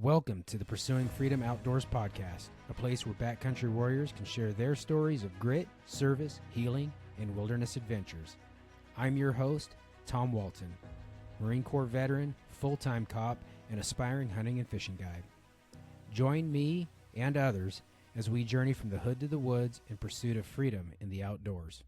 Welcome to the Pursuing Freedom Outdoors podcast, a place where backcountry warriors can share their stories of grit, service, healing, and wilderness adventures. I'm your host, Tom Walton, Marine Corps veteran, full-time cop, and aspiring hunting and fishing guide. Join me and others as we journey from the hood to the woods in pursuit of freedom in the outdoors.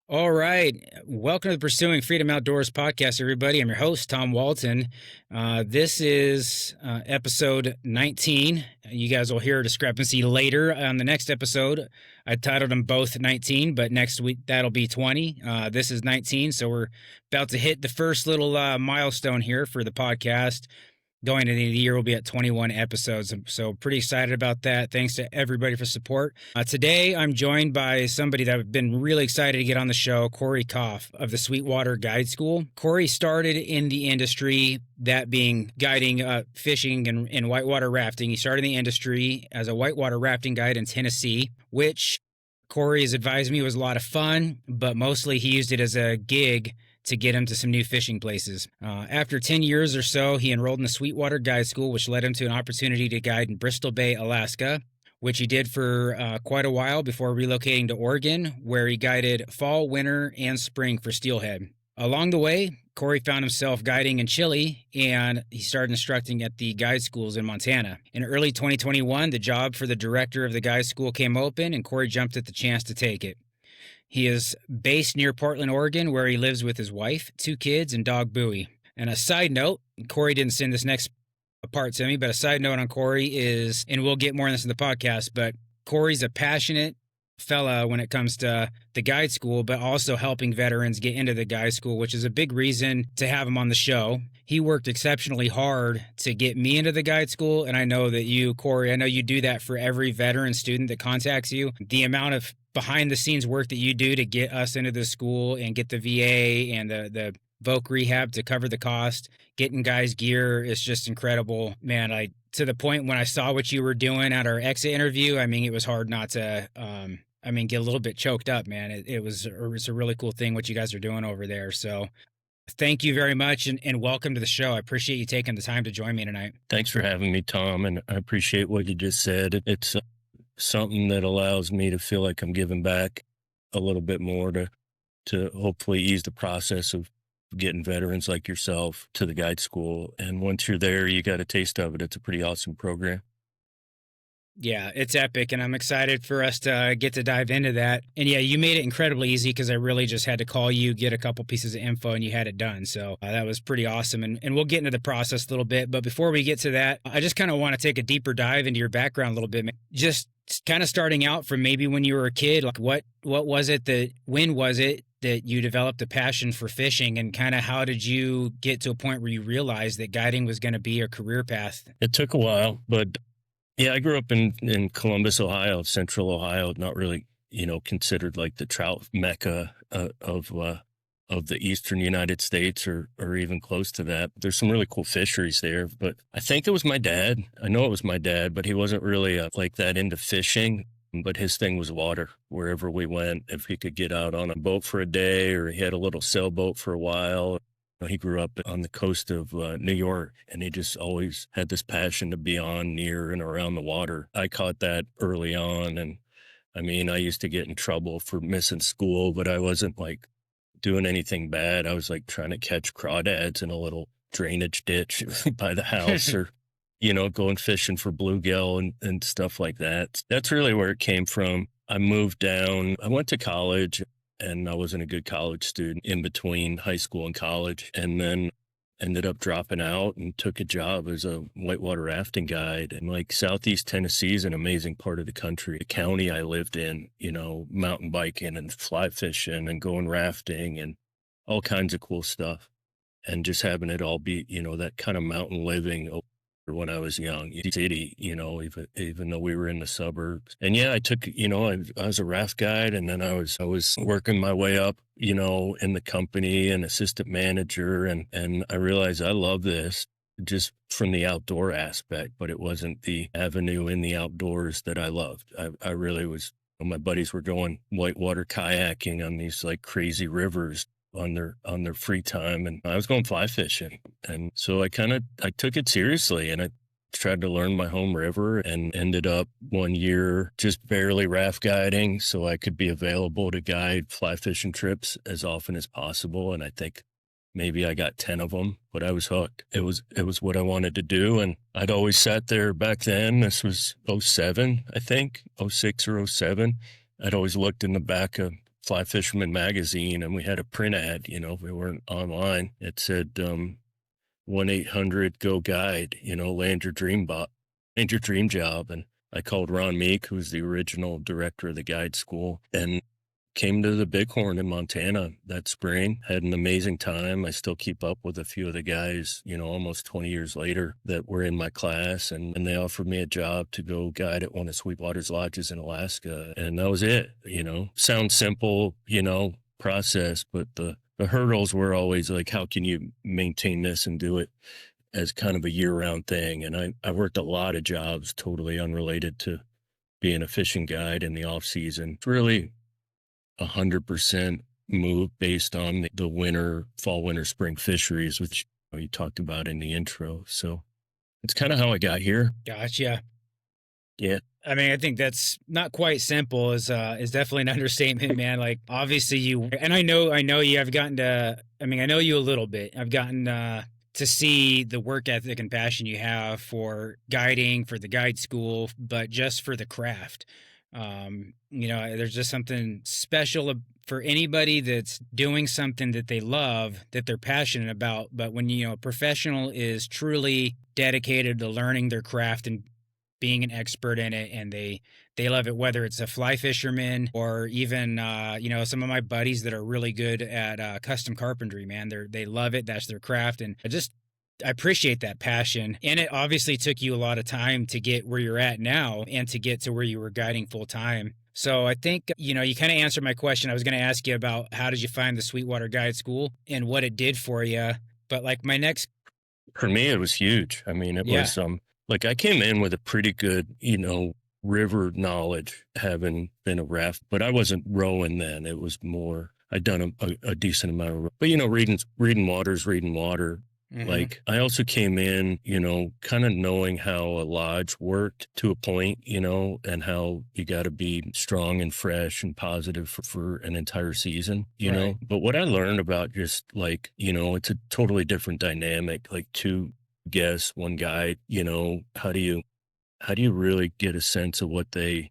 All right. Welcome to the Pursuing Freedom Outdoors podcast, everybody. I'm your host, Tom Walton. This is episode 19. You guys will hear a discrepancy later on the next episode. I titled them both 19, but next week that'll be 20. This is 19, so we're about to hit the first little milestone here for the podcast. Going into the year, we'll be at 21 episodes, so pretty excited about that. Thanks to everybody for support. Today, I'm joined by somebody that I've been really excited to get on the show, Corey Koff of the Sweetwater Guide School. Corey started in the industry, that being guiding fishing and whitewater rafting. He started in the industry as a whitewater rafting guide in Tennessee, which Corey has advised me was a lot of fun, but mostly he used it as a gig to get him to some new fishing places. After 10 years or so, he enrolled in the Sweetwater Guide School, which led him to an opportunity to guide in Bristol Bay, Alaska, which he did for quite a while before relocating to Oregon, where he guided fall, winter, and spring for steelhead. Along the way, Corey found himself guiding in Chile, and he started instructing at the guide schools in Montana. In early 2021, the job for the director of the guide school came open, and Corey jumped at the chance to take it. He is based near Portland, Oregon, where he lives with his wife, 2 kids, and dog Bowie. And a side note, Corey didn't send this next part to me, but a side note on Corey is, and we'll get more on this in the podcast, but Corey's a passionate fella when it comes to the guide school, but also helping veterans get into the guide school, which is a big reason to have him on the show. He worked exceptionally hard to get me into the guide school, and I know that you, Corey, I know you do that for every veteran student that contacts you. The amount of behind the scenes work that you do to get us into the school and get the VA and the Voc rehab to cover the cost, getting guys gear is just incredible. Man, to the point when I saw what you were doing at our exit interview, I mean, it was hard not to, get a little bit choked up, man. It was a really cool thing what you guys are doing over there. So thank you very much and welcome to the show. I appreciate you taking the time to join me tonight. Thanks for having me, Tom. And I appreciate what you just said. It's something that allows me to feel like I'm giving back a little bit more to hopefully ease the process of getting veterans like yourself to the guide school. And once you're there, you got a taste of it. It's a pretty awesome program. Yeah, it's epic, and I'm excited for us to get to dive into that. And yeah, you made it incredibly easy because I really just had to call you, get a couple pieces of info, and you had it done. So that was pretty awesome. And we'll get into the process a little bit. But before we get to that, I just kind of want to take a deeper dive into your background a little bit. Just kind of starting out from maybe when you were a kid, like when was it that you developed a passion for fishing, and kind of how did you get to a point where you realized that guiding was going to be a career path? It took a while, but yeah, I grew up in Columbus, Ohio, central Ohio, not really, considered like the trout mecca of the eastern United States or even close to that. There's some really cool fisheries there, but I think it was my dad. I know it was my dad, but he wasn't really like that into fishing. But his thing was water. Wherever we went, if he could get out on a boat for a day, or he had a little sailboat for a while. He grew up on the coast of New York, and he just always had this passion to be on, near, and around the water. I caught that early on, and I used to get in trouble for missing school, but I wasn't like doing anything bad. I was like trying to catch crawdads in a little drainage ditch by the house, or going fishing for bluegill and stuff like that. That's really where it came from. I moved down. I went to college, and I wasn't a good college student in between high school and college, and then ended up dropping out and took a job as a whitewater rafting guide. And like Southeast Tennessee is an amazing part of the country. The county I lived in, mountain biking and fly fishing and going rafting and all kinds of cool stuff. And just having it all be, that kind of mountain living when I was young, city, even though we were in the suburbs. And yeah, I took, I was a raft guide, and then I was working my way up, in the company and assistant manager. And I realized I love this. just from the outdoor aspect, but it wasn't the avenue in the outdoors that I loved. I really was, my buddies were going whitewater kayaking on these like crazy rivers on their free time, and I was going fly fishing. And so I took it seriously, and I tried to learn my home river, and ended up one year just barely raft guiding so I could be available to guide fly fishing trips as often as possible. And I think maybe I got 10 of them, but I was hooked. It was what I wanted to do. And I'd always sat there back then. This was '07, I think, '06 or '07. I'd always looked in the back of Fly Fisherman magazine, and we had a print ad, we weren't online. It said, 1-800-GO-GUIDE, land your dream job. And I called Ron Meek, who's the original director of the guide school, and came to the Bighorn in Montana that spring. Had an amazing time. I still keep up with a few of the guys, almost 20 years later, that were in my class. And they offered me a job to go guide at one of Sweetwater's lodges in Alaska. And that was it. Sounds simple, process, but the hurdles were always like, how can you maintain this and do it as kind of a year-round thing? And I worked a lot of jobs totally unrelated to being a fishing guide in the off season. It's really 100% move based on the winter, fall, winter, spring fisheries, which you talked about in the intro. So it's kind of how I got here. Gotcha. Yeah. I mean, I think that's not quite simple is definitely an understatement, man. Like obviously and I know you have gotten to, I mean, I know you a little bit. I've gotten to see the work ethic and passion you have for guiding, for the guide school, but just for the craft. There's just something special for anybody that's doing something that they love, that they're passionate about. But when, a professional is truly dedicated to learning their craft and being an expert in it, and they love it, whether it's a fly fisherman or even some of my buddies that are really good at custom carpentry, man. They love it. That's their craft. And I appreciate that passion. And it obviously took you a lot of time to get where you're at now and to get to where you were guiding full time. So I think, you kind of answered my question. I was going to ask you about how did you find the Sweetwater Guide School and what it did for you. But like my next. For me, it was huge. I mean, it Yeah. was, like I came in with a pretty good, river knowledge, having been a raft, but I wasn't rowing then. It was more, I'd done a decent amount of, but reading water's reading water. Mhm. Like I also came in, kind of knowing how a lodge worked to a point, and how you got to be strong and fresh and positive for an entire season, Right. But what I learned about just like, it's a totally different dynamic, like two guests, one guide, how do you really get a sense of what they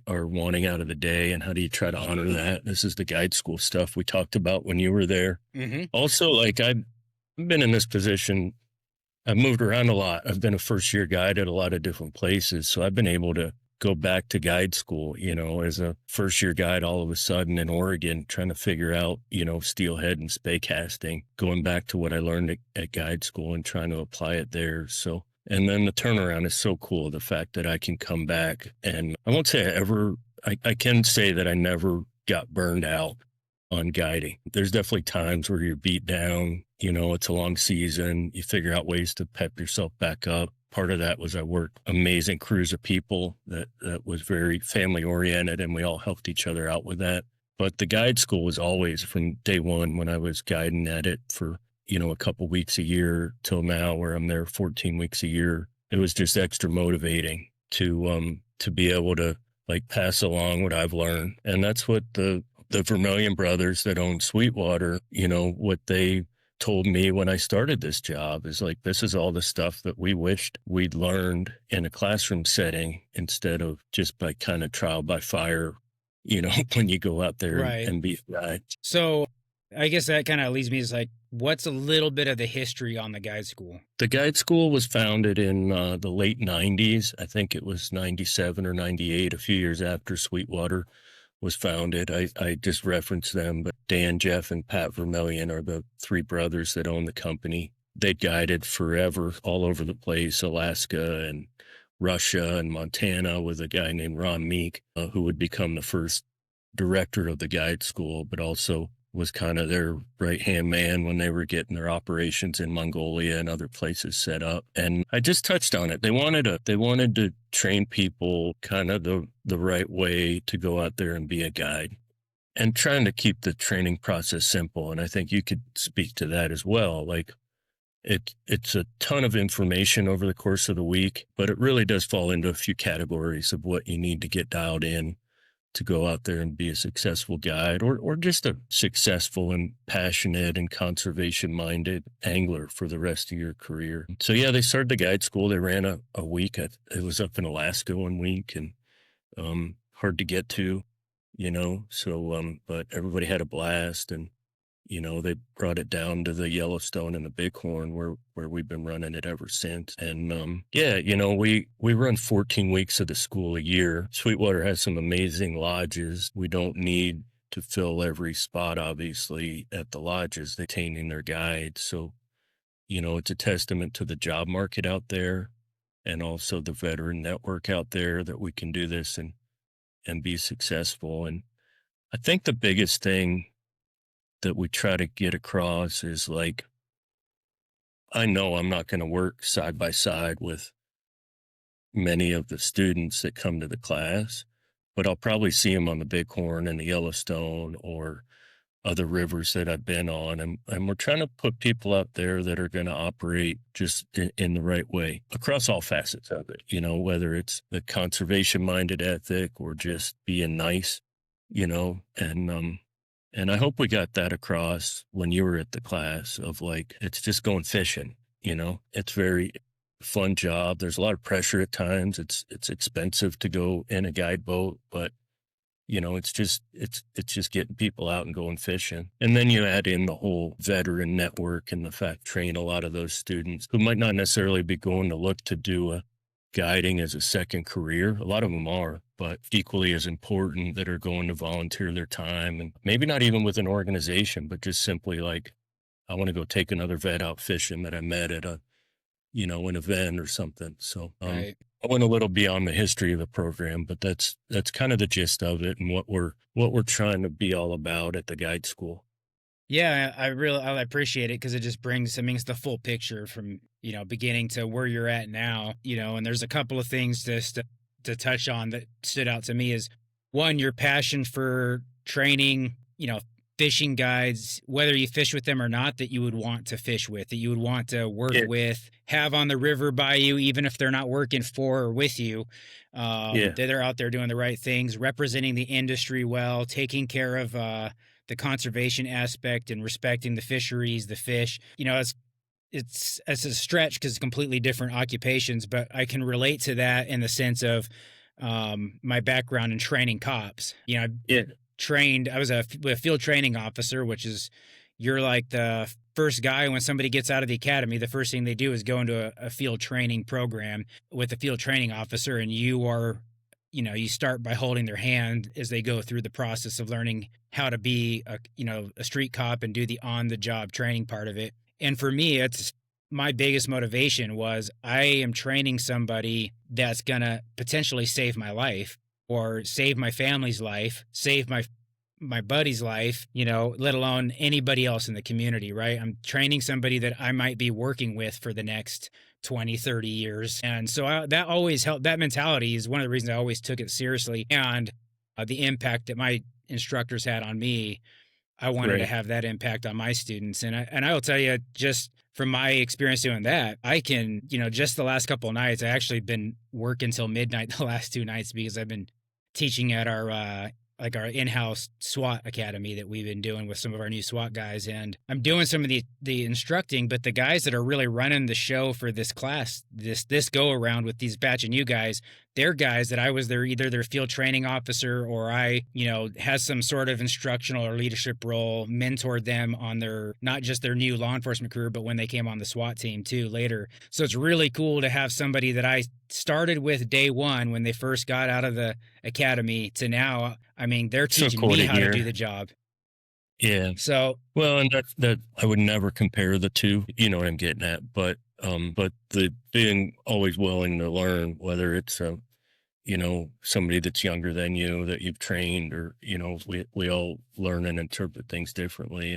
are wanting out of the day, and how do you try to honor that? This is the guide school stuff we talked about when you were there. Mm-hmm. Also, like I've been in this position. I've moved around a lot. I've been a first year guide at a lot of different places. So I've been able to go back to guide school, as a first year guide all of a sudden in Oregon, trying to figure out, steelhead and spey casting, going back to what I learned at guide school and trying to apply it there. So, and then the turnaround is so cool. The fact that I can come back, and I won't say I can say that I never got burned out on guiding. There's definitely times where you're beat down, it's a long season. You figure out ways to pep yourself back up. Part of that was I worked amazing crews of people that was very family oriented, and we all helped each other out with that. But the guide school was always, from day one when I was guiding at it for, a couple weeks a year till now where I'm there 14 weeks a year, it was just extra motivating to be able to like pass along what I've learned. And that's what the Vermillion brothers that own Sweetwater, what they told me when I started this job is like, this is all the stuff that we wished we'd learned in a classroom setting instead of just by kind of trial by fire, when you go out there Right. and be a guide. So I guess that kind of leads me to like, what's a little bit of the history on the guide school? The guide school was founded in the late 90s. I think it was 97 or 98, a few years after Sweetwater was founded. I just referenced them, but Dan, Jeff, and Pat Vermillion are the three brothers that own the company. They guided forever all over the place, Alaska and Russia and Montana, with a guy named Ron Meek, who would become the first director of the guide school, but also was kind of their right-hand man when they were getting their operations in Mongolia and other places set up. And I just touched on it. They wanted to train people kind of the right way to go out there and be a guide, and trying to keep the training process simple. And I think you could speak to that as well. Like, it's a ton of information over the course of the week, but it really does fall into a few categories of what you need to get dialed in to go out there and be a successful guide, or just a successful and passionate and conservation minded angler for the rest of your career. So yeah, they started the guide school. They ran a week. It was up in Alaska one week, and hard to get to, but everybody had a blast. And they brought it down to the Yellowstone and the Bighorn, where we've been running it ever since. And yeah, we run 14 weeks of the school a year. Sweetwater has some amazing lodges. We don't need to fill every spot, obviously, at the lodges. They're maintaining their guides. So, it's a testament to the job market out there, and also the veteran network out there, that we can do this and be successful. And I think the biggest thing that we try to get across is, like, I know I'm not going to work side by side with many of the students that come to the class, but I'll probably see them on the Bighorn and the Yellowstone or other rivers that I've been on. And we're trying to put people out there that are going to operate just in the right way across all facets of it, whether it's the conservation minded ethic or just being nice, and I hope we got that across when you were at the class of, like, it's just going fishing, it's very fun job. There's a lot of pressure at times. It's expensive to go in a guide boat, but it's just getting people out and going fishing. And then you add in the whole veteran network and the fact train a lot of those students who might not necessarily be going to look to do a guiding as a second career. A lot of them are, but equally as important, that are going to volunteer their time, and maybe not even with an organization, but just simply like, I want to go take another vet out fishing that I met at an event or something. So, Right. I went a little beyond the history of the program, but that's kind of the gist of it, and what we're trying to be all about at the guide school. Yeah, I appreciate it because it just brings, I mean, it's the full picture from, beginning to where you're at now, and there's a couple of things to touch on that stood out to me is, one, your passion for training, fishing guides, whether you fish with them or not, that you would want to fish with, that you would want to work Yeah, with, have on the river by you, even if they're not working for or with you. yeah, That they're out there doing the right things, representing the industry well, taking care of the conservation aspect and respecting the fisheries, the fish. It's a stretch because it's completely different occupations, but I can relate to that in the sense of my background in training cops. yeah. I was a field training officer, which is, you're like the first guy when somebody gets out of the academy, the first thing they do is go into a field training program with a field training officer. And you start by holding their hand as they go through the process of learning how to be a street cop and do the on the job training part of it. And for me, it's my biggest motivation was, I am training somebody that's going to potentially save my life or save my family's life, save my buddy's life, let alone anybody else in the community, right? I'm training somebody that I might be working with for the next 20, 30 years. And so that always helped. That mentality is one of the reasons I always took it seriously. And the impact that my instructors had on me, I wanted to Right. have that impact on my students. And I will tell you, just from my experience doing that, I can, just the last couple of nights, I actually been working till midnight the last 2 nights because I've been teaching at our in-house SWAT academy that we've been doing with some of our new SWAT guys. And I'm doing some of the instructing, but the guys that are really running the show for this class, this go around with these batch of new guys, they're guys that I was either their field training officer, or I, has some sort of instructional or leadership role, mentored them on their, not just their new law enforcement career, but when they came on the SWAT team too later. So it's really cool to have somebody that I started with day one when they first got out of the academy to now. I mean, they're So teaching me cool to how to do hear. the job. Yeah. So Well, and that I would never compare the two. You know what I'm getting at, but the being always willing to learn, whether it's somebody that's younger than you that you've trained, or, we all learn and interpret things differently.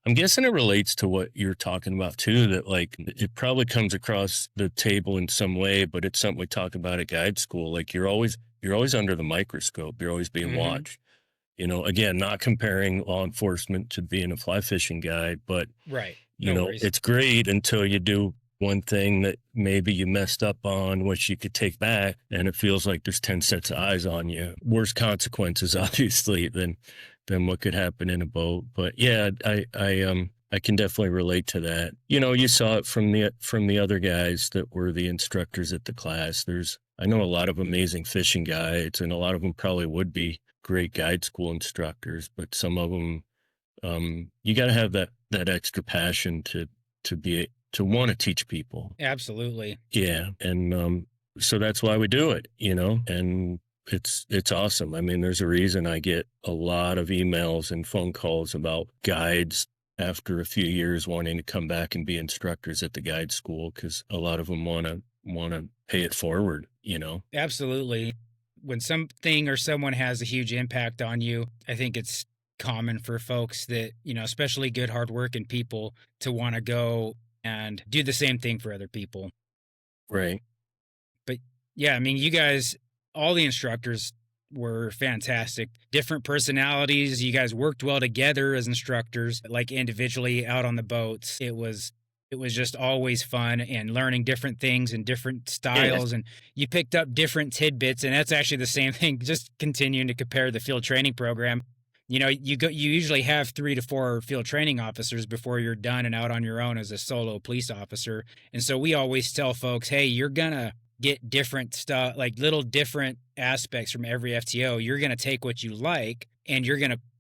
I'm guessing it relates to what you're talking about too, that like it probably comes across the table in some way, but it's something we talk about at guide school. Like you're always under the microscope. You're always being Hmm. watched. Again, not comparing law enforcement to being a fly fishing guide, but Right. No worries. it's great until you do one thing that maybe you messed up on, which you could take back, and it feels like there's 10 sets of eyes on you. Worse consequences, obviously, than what could happen in a boat. But yeah, I can definitely relate to that. You saw it from the other guys that were the instructors at the class. I know a lot of amazing fishing guides, and a lot of them probably would be great guide school instructors, but some of them, you got to have that extra passion to want to teach people. Absolutely. Yeah, and so that's why we do it, and it's awesome. I mean, there's a reason I get a lot of emails and phone calls about guides after a few years wanting to come back and be instructors at the guide school, because a lot of them want to pay it forward. Absolutely. When something or someone has a huge impact on you, I think it's common for folks that, especially good, hardworking people to want to go and do the same thing for other people. Right. But yeah, I mean, you guys, all the instructors were fantastic. Different personalities. You guys worked well together as instructors, like individually out on the boats. It was just always fun and learning different things and different Yeah. styles, and you picked up different tidbits, and that's actually the same thing, just continuing to compare the field training program. You usually have 3 to 4 field training officers before you're done and out on your own as a solo police officer. And so we always tell folks, hey, you're gonna get different stuff, like little different aspects from every FTO. You're gonna take what you like, and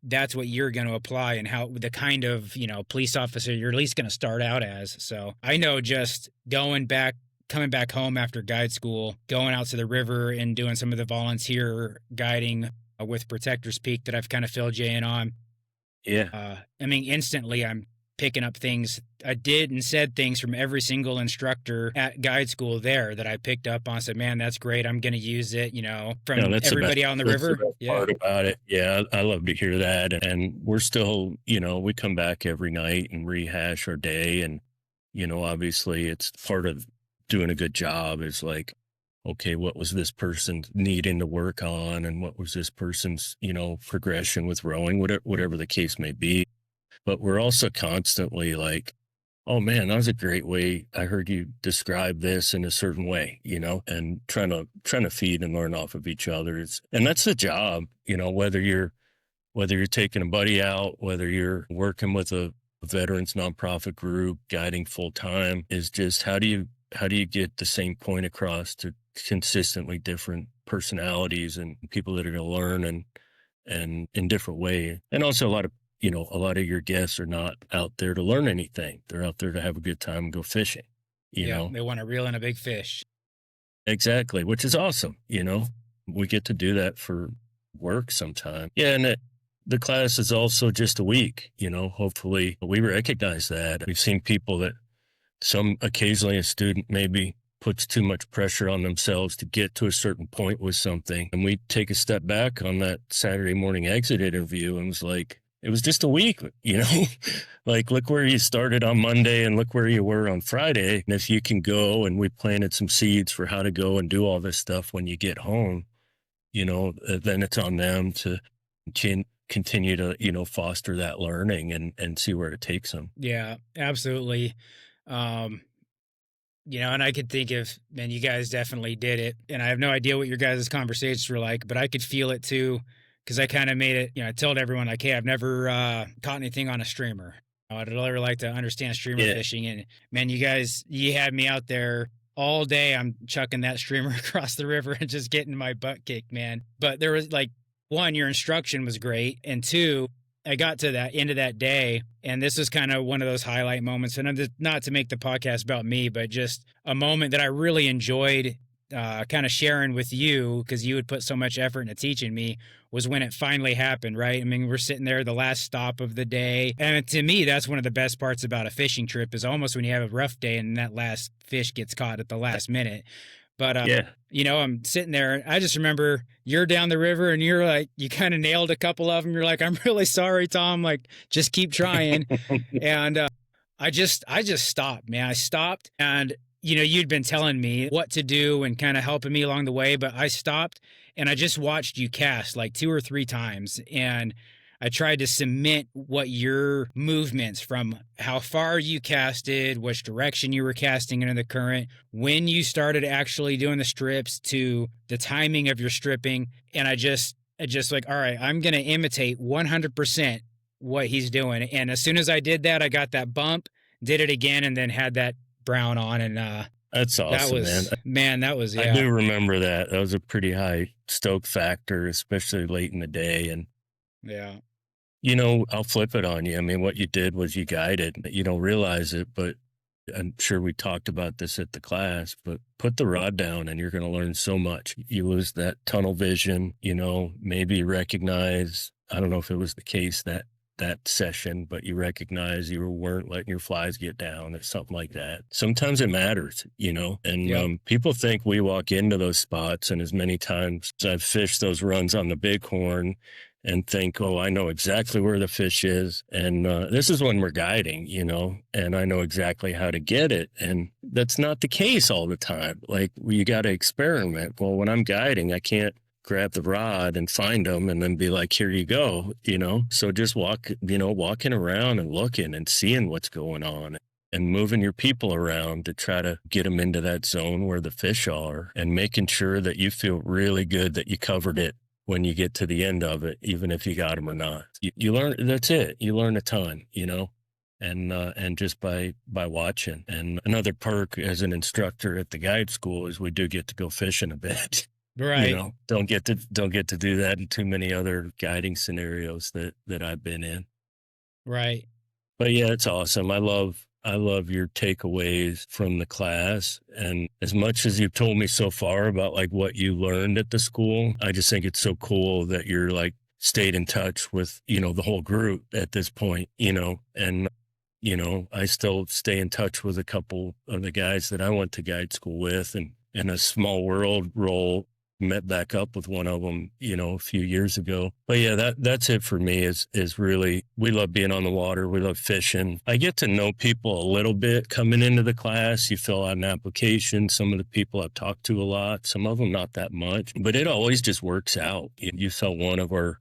that's what you're going to apply, and how the kind of police officer you're at least going to start out as. So I know, just coming back home after guide school, going out to the river and doing some of the volunteer guiding with Protectors Peak that I've kind of filled you in on. Yeah. I mean, instantly I'm picking up things I did and said things from every single instructor at guide school there that I picked up on. Said, man, that's great. I'm going to use it, No, from that's the best. everybody out on the That's the river. best Yeah. part about it. Yeah, I love to hear that. And we're still, we come back every night and rehash our day. And, obviously it's part of doing a good job is like, okay, what was this person needing to work on? And what was this person's, progression with rowing, whatever the case may be. But we're also constantly like, oh man, that was a great way. I heard you describe this in a certain way, and trying to feed and learn off of each other's. And that's the job, whether you're taking a buddy out, whether you're working with a veterans nonprofit group, guiding full time, is just how do you get the same point across to consistently different personalities and people that are going to learn and in different way. And also a lot of your guests are not out there to learn anything. They're out there to have a good time and go fishing, you Yeah, know? they want to reel in a big fish. Exactly, which is awesome. We get to do that for work sometime. Yeah, and the class is also just a week. Hopefully we recognize that. We've seen people that occasionally a student maybe puts too much pressure on themselves to get to a certain point with something. And we take a step back on that Saturday morning exit interview and was like, it was just a week. Like, look where you started on Monday and look where you were on Friday. And if you can go, and we planted some seeds for how to go and do all this stuff when you get home, then it's on them to continue to, foster that learning and see where it takes them. Yeah, absolutely. Um, and I could think of, man, you guys definitely did it. And I have no idea what your guys' conversations were like, but I could feel it too. Cause I kind of made it, I told everyone, like, hey, I've never caught anything on a streamer. I'd really like to understand streamer Yeah. fishing. And man, you had me out there all day. I'm chucking that streamer across the river and just getting my butt kicked, man. But there was like, one, your instruction was great. And two, I got to that end of that day, and this was kind of one of those highlight moments. And I'm just, not to make the podcast about me, but just a moment that I really enjoyed kind of sharing with you, because you would put so much effort into teaching me, was when it finally happened, right? I mean, we're sitting there, the last stop of the day. And to me, that's one of the best parts about a fishing trip, is almost when you have a rough day and that last fish gets caught at the last minute. But Yeah. I'm sitting there. I just remember you're down the river and you're like, you kind of nailed a couple of them. You're like, I'm really sorry, Tom. Like, just keep trying. And I just stopped, man. I stopped, and you'd been telling me what to do and kind of helping me along the way, but I stopped and I just watched you cast like two or three times, and I tried to cement what your movements from how far you casted, which direction you were casting into the current, when you started actually doing the strips to the timing of your stripping. And I just like, all right, I'm going to imitate 100% what he's doing. And as soon as I did that, I got that bump, did it again, and then had that brown on. And That's that awesome, man. was, man, that was, I yeah, do remember that. That was a pretty high stoke factor, especially late in the day. And, yeah, I'll flip it on you. I mean, what you did was you guided. You don't realize it, but I'm sure we talked about this at the class, but put the rod down and you're going to learn so much. You lose that tunnel vision, maybe recognize, I don't know if it was the case that session, but you recognize you weren't letting your flies get down or something like that. Sometimes it matters, and yep, people think we walk into those spots. And as many times as I've fished those runs on the bighorn and think, oh, I know exactly where the fish is. And this is when we're guiding, and I know exactly how to get it. And that's not the case all the time. Like, you got to experiment. Well, when I'm guiding, I can't grab the rod and find them and then be like, here you go, So just walking around and looking and seeing what's going on and moving your people around to try to get them into that zone where the fish are, and making sure that you feel really good that you covered it when you get to the end of it, even if you got them or not. You learn, that's it. You learn a ton, and just by watching. And another perk as an instructor at the guide school is we do get to go fishing a bit. right, Don't get to do that in too many other guiding scenarios that I've been in. right. But yeah, it's awesome. I love your takeaways from the class. And as much as you've told me so far about like what you learned at the school, I just think it's so cool that you're like stayed in touch with, the whole group at this point, and I still stay in touch with a couple of the guys that I went to guide school with, and in a small world role, met back up with one of them, a few years ago. But yeah, that's it for me is really, we love being on the water. We love fishing. I get to know people a little bit coming into the class. You fill out an application. Some of the people I've talked to a lot, some of them not that much, but it always just works out. You saw one of our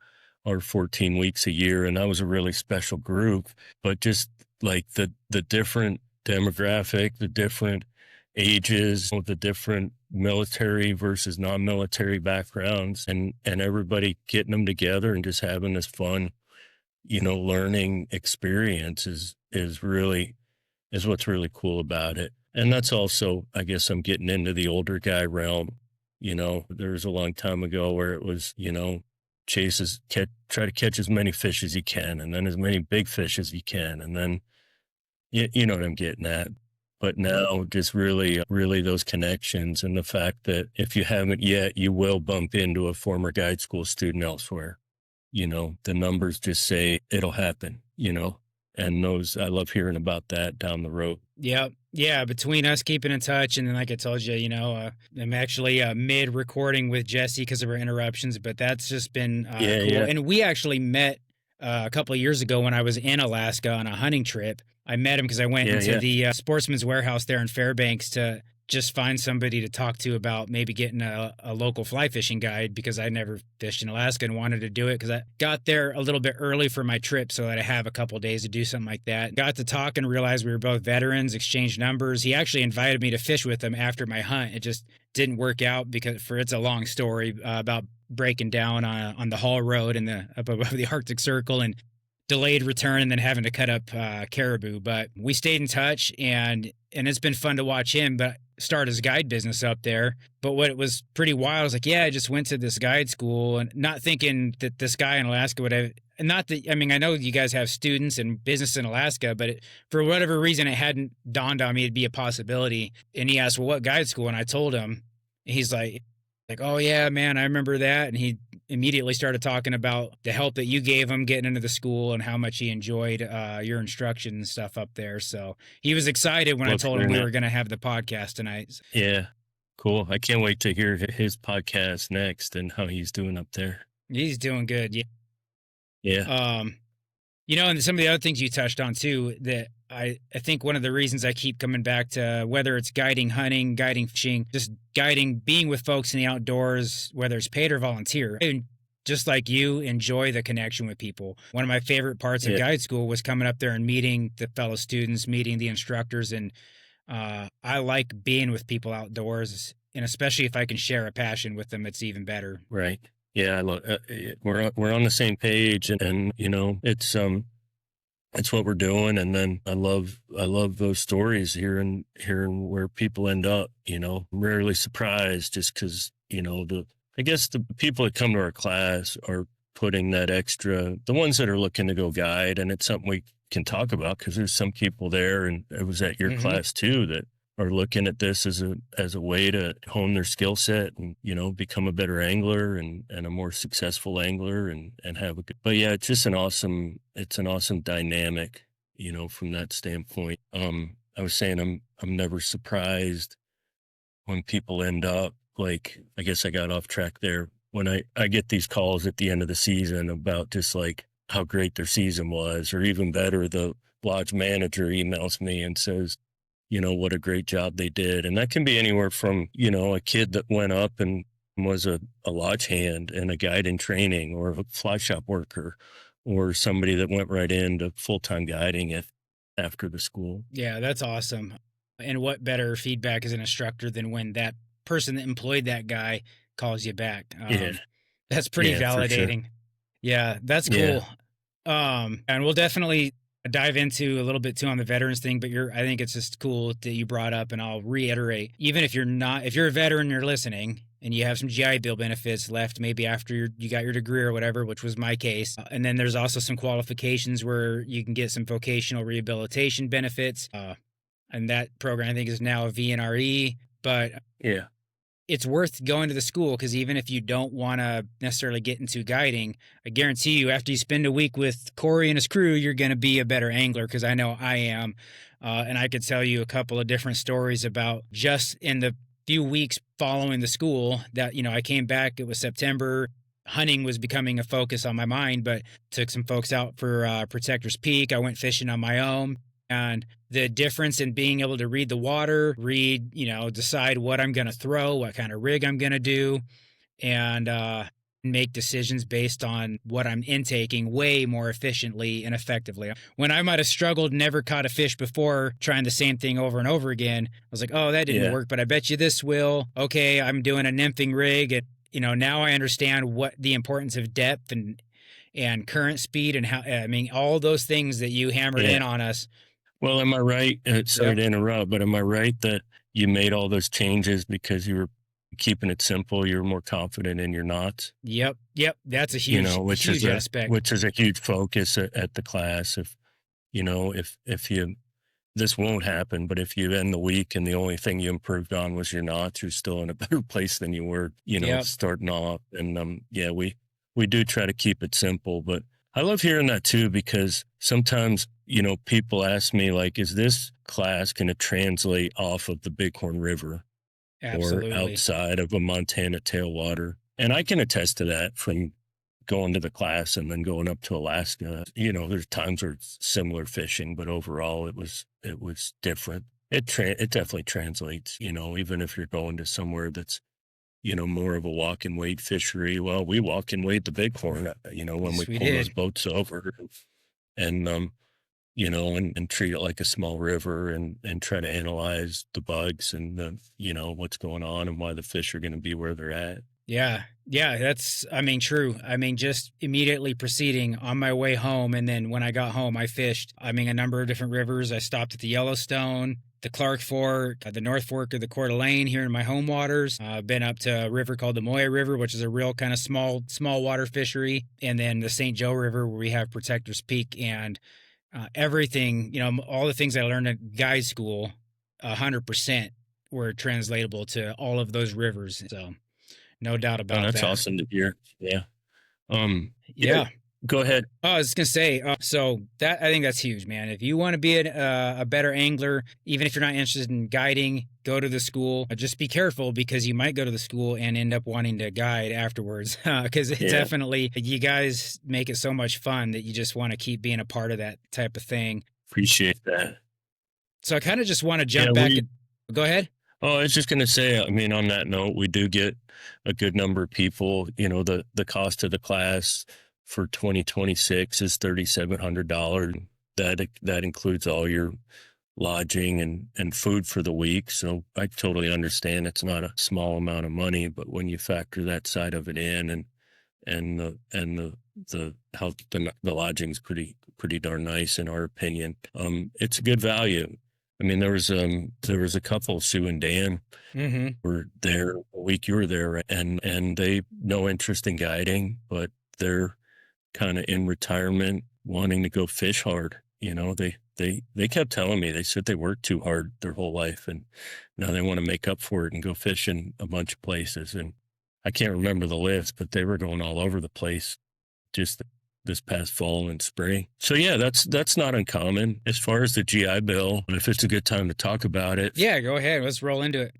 14 weeks a year, and that was a really special group. But just like the different demographic, the different ages, the different military versus non-military backgrounds, and everybody getting them together and just having this fun, learning experience is really is what's really cool about it. And that's also, I guess I'm getting into the older guy realm. There was a long time ago where it was, try to catch as many fish as you can, and then as many big fish as you can, and then you know what I'm getting at. But now just really, really those connections, and the fact that if you haven't yet, you will bump into a former guide school student elsewhere. The numbers just say it'll happen, and I love hearing about that down the road. Yep. Yeah, between us keeping in touch, and then like I told you, I'm actually mid recording with Jesse because of our interruptions, but that's just been Yeah, cool. yeah, And we actually met a couple of years ago when I was in Alaska on a hunting trip. I met him because I went yeah, into yeah, the Sportsman's Warehouse there in Fairbanks to just find somebody to talk to about maybe getting a local fly fishing guide, because I never fished in Alaska and wanted to do it because I got there a little bit early for my trip so that I have a couple of days to do something like that. Got to talk and realized we were both veterans, exchanged numbers. He actually invited me to fish with him after my hunt. It just didn't work out because it's a long story about breaking down on the Hall Road and up above the Arctic Circle, and delayed return and then having to cut up caribou. But we stayed in touch, and it's been fun to watch him but start his guide business up there. But what it was pretty wild, I was like, yeah, I just went to this guide school, and not thinking that this guy in Alaska would have, and not that, I mean, I know you guys have students and business in Alaska, but for whatever reason, it hadn't dawned on me it'd be a possibility. And he asked, well, what guide school? And I told him, he's like, oh yeah, man, I remember that. And he immediately started talking about the help that you gave him getting into the school and how much he enjoyed your instruction and stuff up there. So he was excited when I love told him hearing we that. were going to have the podcast tonight. Yeah. Cool. I can't wait to hear his podcast next and how he's doing up there. He's doing good. Yeah. Yeah. Um, and some of the other things you touched on too, that I think one of the reasons I keep coming back to, whether it's guiding hunting, guiding fishing, just guiding, being with folks in the outdoors, whether it's paid or volunteer. And just like you, enjoy the connection with people. One of my favorite parts of Yeah. guide school was coming up there and meeting the fellow students, meeting the instructors, and I like being with people outdoors, and especially if I can share a passion with them, it's even better. Right. Yeah. We're on the same page, and it's what we're doing. And then I love those stories, hearing where people end up. I'm rarely surprised, just because I guess the people that come to our class are putting that extra, the ones that are looking to go guide, and it's something we can talk about, because there's some people there, and it was at your Hmm. class too, that are looking at this as a way to hone their skill set, and become a better angler, and a more successful angler, and have a good. But yeah, it's an awesome dynamic, from that standpoint. I was saying, I'm never surprised when people end up, like, I guess I got off track there, when I get these calls at the end of the season about just like how great their season was, or even better, the lodge manager emails me and says, what a great job they did. And that can be anywhere from, a kid that went up and was a lodge hand and a guide in training, or a fly shop worker, or somebody that went right into full-time guiding after the school. Yeah, that's awesome. And what better feedback as an instructor than when that person that employed that guy calls you back? Yeah. That's pretty Yeah, for sure. validating. Yeah, that's Yeah. cool. And we'll definitely dive into a little bit too on the veterans thing, but I think it's just cool that you brought up, and I'll reiterate, even if you're not, if you're a veteran, you're listening and you have some GI Bill benefits left, maybe after you got your degree or whatever, which was my case. And then there's also some qualifications where you can get some vocational rehabilitation benefits. And that program I think is now a VNRE, but Yeah. it's worth going to the school, because even if you don't want to necessarily get into guiding, I guarantee you, after you spend a week with Corey and his crew, you're going to be a better angler, because I know I am. And I could tell you a couple of different stories about just in the few weeks following the school that, I came back, it was September. Hunting was becoming a focus on my mind, but took some folks out for Protector's Peak. I went fishing on my own. And the difference in being able to read the water, decide what I'm going to throw, what kind of rig I'm going to do, and make decisions based on what I'm intaking way more efficiently and effectively. When I might have struggled, never caught a fish before, trying the same thing over and over again, I was like, oh, that didn't Yeah. work, but I bet you this will. Okay, I'm doing a nymphing rig. And, now I understand what the importance of depth and current speed, and how, I mean, all those things that you hammered Yeah. in on us. Well, am I right? Sorry Yep. to interrupt, but am I right that you made all those changes because you were keeping it simple? You're more confident in your knots, Yep, yep, that's a huge which is huge a aspect. which is a huge focus at the class. If you this won't happen, but if you end the week and the only thing you improved on was your knots, you're still in a better place than you were, Yep, starting off. And yeah, we do try to keep it simple, but I love hearing that too, because sometimes, people ask me, like, is this class going to translate off of the Bighorn River or absolutely. outside of a Montana tailwater? And I can attest to that from going to the class and then going up to Alaska. There's times where it's similar fishing, but overall it was different. It definitely translates, even if you're going to somewhere that's, more of a walk and wade fishery. Well, we walk and wade the Bighorn, when we Yes, we pull those did. boats over, and and treat it like a small river, and try to analyze the bugs, and what's going on, and why the fish are going to be where they're at. Yeah. Yeah, that's, I mean, true. I mean, just immediately proceeding on my way home. And then when I got home, I fished, I mean, a number of different rivers. I stopped at the Yellowstone, the Clark Fork, the North Fork of the Coeur d'Alene here in my home waters. I've been up to a river called the Moya River, which is a real kind of small water fishery. And then the St. Joe River, where we have Protector's Peak, and everything, all the things I learned at guide school, 100% were translatable to all of those rivers. So no doubt Oh, about that's that. awesome to hear. Yeah. Yeah. Yeah. Go ahead. Oh, I was gonna say, so that I think that's huge, man. If you want to be a better angler, even if you're not interested in guiding, go to the school. Just be careful because you might go to the school and end up wanting to guide afterwards. Because it Yeah, definitely, you guys make it so much fun that you just want to keep being a part of that type of thing. appreciate that. So I kind of just want to Yeah, jump back. Go ahead. oh, I was just going to say, I mean, on that note, we do get a good number of people. The cost of the class for 2026 is $3,700. That includes all your lodging and food for the week. So I totally understand it's not a small amount of money, but when you factor that side of it in, and the how the lodging's pretty darn nice in our opinion, it's a good value. I mean, there was a couple, Sue and Dan, Mm-hmm. were there a week you were there, right? And they no interest in guiding, but they're kind of in retirement wanting to go fish hard. They kept telling me, they said they worked too hard their whole life, and now they want to make up for it and go fishing a bunch of places. And I can't remember the list, but they were going all over the place just this past fall and spring. So yeah, that's not uncommon. As far as the GI Bill, if it's a good time to talk about it, Yeah, go ahead. Let's roll into it.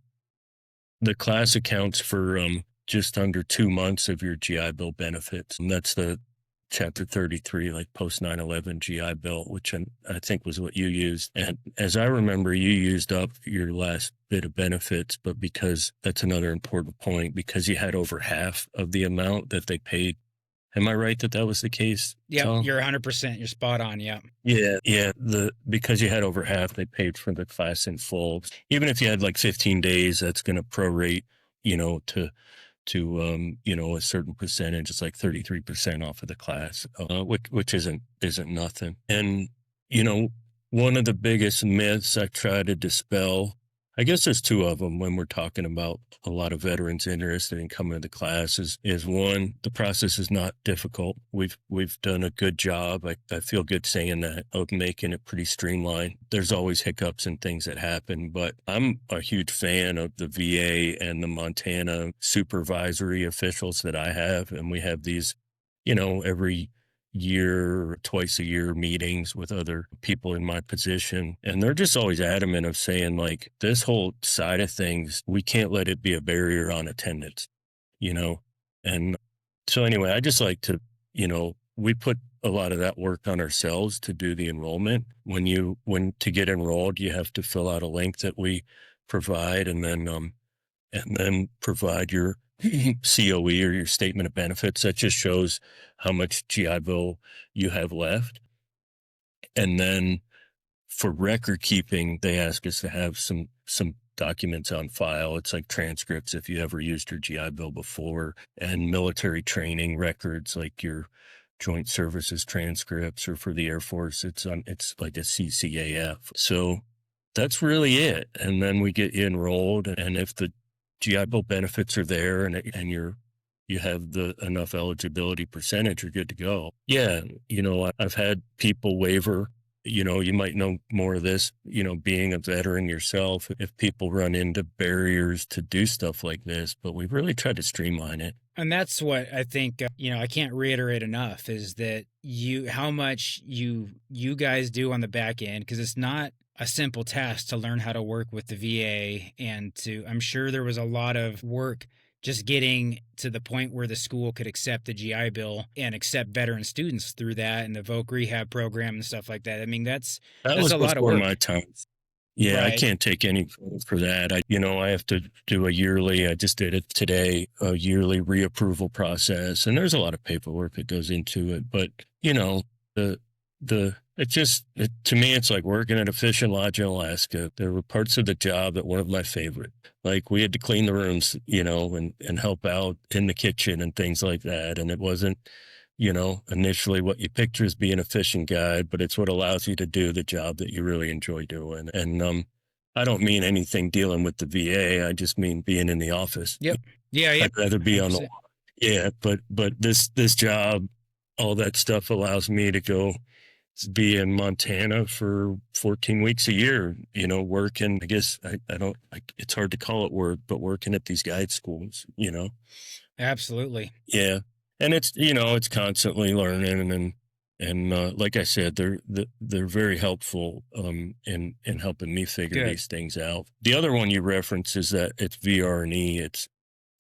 the class accounts for just under 2 months of your GI Bill benefits, and that's the Chapter 33, like post 9/11 GI Bill, which I think was what you used. And as I remember, you used up your last bit of benefits, but because that's another important point, because you had over half of the amount that they paid. Am I right that that was the case, Yep, Tom? you're 100%. You're spot on. Yep. Yeah, yeah. Because you had over half, they paid for the class in full. Even if you had like 15 days, that's going to prorate, to a certain percentage. It's like 33% off of the class, which isn't nothing. And you know, one of the biggest myths I try to dispel, I guess there's two of them when we're talking about a lot of veterans interested in coming to the class, is one, the process is not difficult. We've done a good job. I feel good saying that, of making it pretty streamlined. There's always hiccups and things that happen, but I'm a huge fan of the VA and the Montana supervisory officials that I have. And we have these, every year, twice a year meetings with other people in my position. And they're just always adamant of saying, like, this whole side of things, we can't let it be a barrier on attendance, you know? And so anyway, I just like to, we put a lot of that work on ourselves to do the enrollment. When to get enrolled, you have to fill out a link that we provide, and then provide your COE or your statement of benefits. That just shows how much GI Bill you have left. And then for record keeping, they ask us to have some documents on file. It's like transcripts if you ever used your GI Bill before, and military training records like your joint services transcripts, or for the Air Force, it's like a CCAF. So that's really it. And then we get you enrolled, and if the GI Bill benefits are there, and you have the enough eligibility percentage, you're good to go. Yeah, I've had people waiver. You might know more of this, being a veteran yourself, if people run into barriers to do stuff like this, but we've really tried to streamline it. And that's what I think, I can't reiterate enough, is that how much you guys do on the back end, because it's not a simple task to learn how to work with the VA. And I'm sure there was a lot of work just getting to the point where the school could accept the GI Bill and accept veteran students through that, and the Voc Rehab program and stuff like that. I mean, That that's was a lot of before my work. time. Yeah, I Right. can't take any credit for that. I have to do I just did it today, a yearly reapproval process. And there's a lot of paperwork that goes into it. But, the, to me, it's like working at a fishing lodge in Alaska. There were parts of the job that weren't my favorite. Like, we had to clean the rooms, and help out in the kitchen and things like that. And it wasn't, initially what you picture as being a fishing guide, but it's what allows you to do the job that you really enjoy doing. And I don't mean anything dealing with the VA. I just mean being in the office. Yep. Yeah. Yep. I'd rather be on the 100%. yeah, but this job, all that stuff allows me to go be in Montana for 14 weeks a year, working. I guess I don't, it's hard to call it work, but working at these guide schools, Absolutely. Yeah. and it's, it's constantly learning, and like I said, they're very helpful in helping me figure Good. these things out. The other one you reference is that it's VR&E. I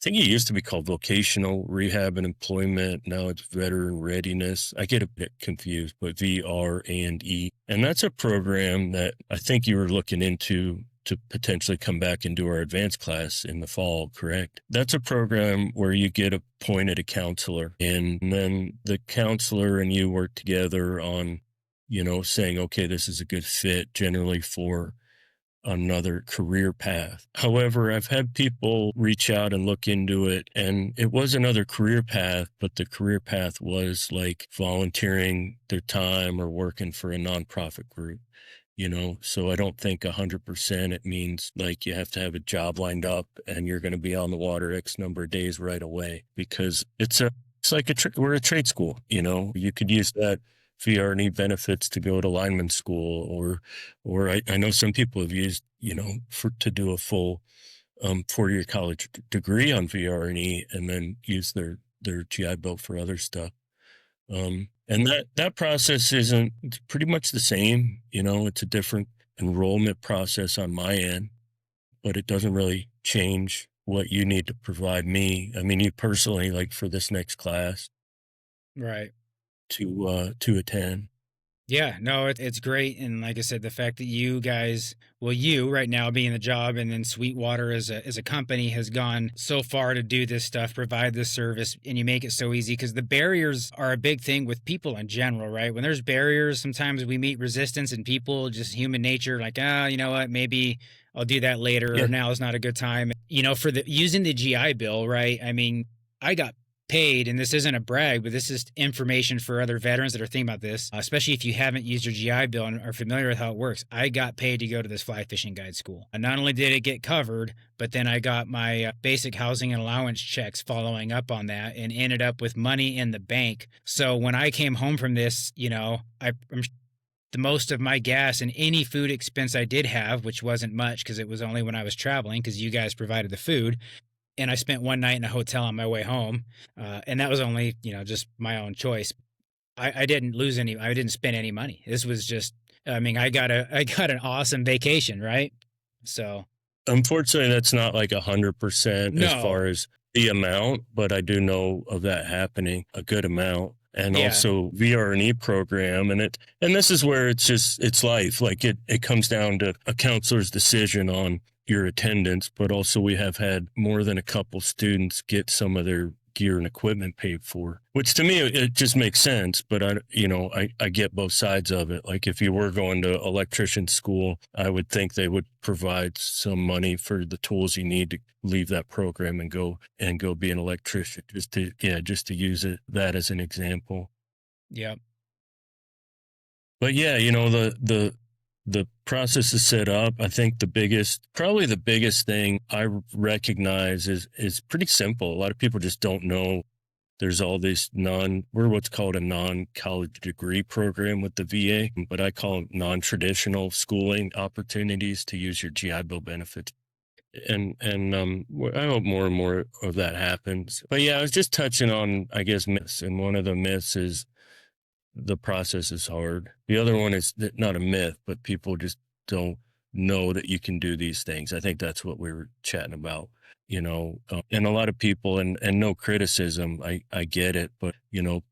think it used to be called Vocational Rehab and Employment. Now it's Veteran Readiness. I get a bit confused, but VR&E. And that's a program that I think you were looking into to potentially come back and do our advanced class in the fall, correct? That's a program where you get appointed a counselor, and then the counselor and you work together on, saying, okay, this is a good fit generally for another career path. However, I've had people reach out and look into it, and it was another career path, but the career path was like volunteering their time or working for a nonprofit group. So I don't think 100% it means like you have to have a job lined up and you're going to be on the water X number of days right away, because it's like we're a trade school. You could use that VR&E benefits to go to lineman school, or I know some people have used, to do a full 4-year college degree on VR&E and then use their GI Bill for other stuff. And that process isn't, it's pretty much the same. It's a different enrollment process on my end, but it doesn't really change what you need to provide me. I mean, you personally, like for this next class Right. to attend. Yeah, no, it's great. And like I said, the fact that you guys, well, you right now being the job, and then Sweetwater as a company has gone so far to do this stuff, provide this service, and you make it so easy, because the barriers are a big thing with people in general, right? When there's barriers, sometimes we meet resistance in people, just human nature, like, you know what, maybe I'll do that later, or Yeah. now is not a good time. For the using the GI Bill, right? I mean, I got paid, and this isn't a brag, but this is information for other veterans that are thinking about this, especially if you haven't used your GI Bill and are familiar with how it works. I got paid to go to this fly fishing guide school. And not only did it get covered, but then I got my basic housing and allowance checks following up on that, and ended up with money in the bank. So when I came home from this, I'm the most of my gas and any food expense I did have, which wasn't much because it was only when I was traveling, because you guys provided the food, and I spent one night in a hotel on my way home, and that was only just my own choice. I didn't lose any. I didn't spend any money. This was just. I mean, I got an awesome vacation, right? So Unfortunately, that's not like 100% as no, far as the amount, but I do know of that happening a good amount. And yeah, also VR&E program, and this is where it's life. Like it comes down to a counselor's decision on your attendance, but also we have had more than a couple students get some of their gear and equipment paid for, which to me it just makes sense. But I get both sides of it. Like if you were going to electrician school, I would think they would provide some money for the tools you need to leave that program and go be an electrician, just to use that as an example. yeah, But yeah, the process is set up. I think probably the biggest thing I recognize is pretty simple. A lot of people just don't know there's all this we're what's called a non-college degree program with the VA, but I call them non-traditional schooling opportunities to use your GI Bill benefits. And I hope more and more of that happens. But yeah, I was just touching on, I guess, myths, and one of the myths is the process is hard. The other one is not a myth, but people just don't know that you can do these things. I think that's what we were chatting about, and a lot of people, and no criticism, I get it, but,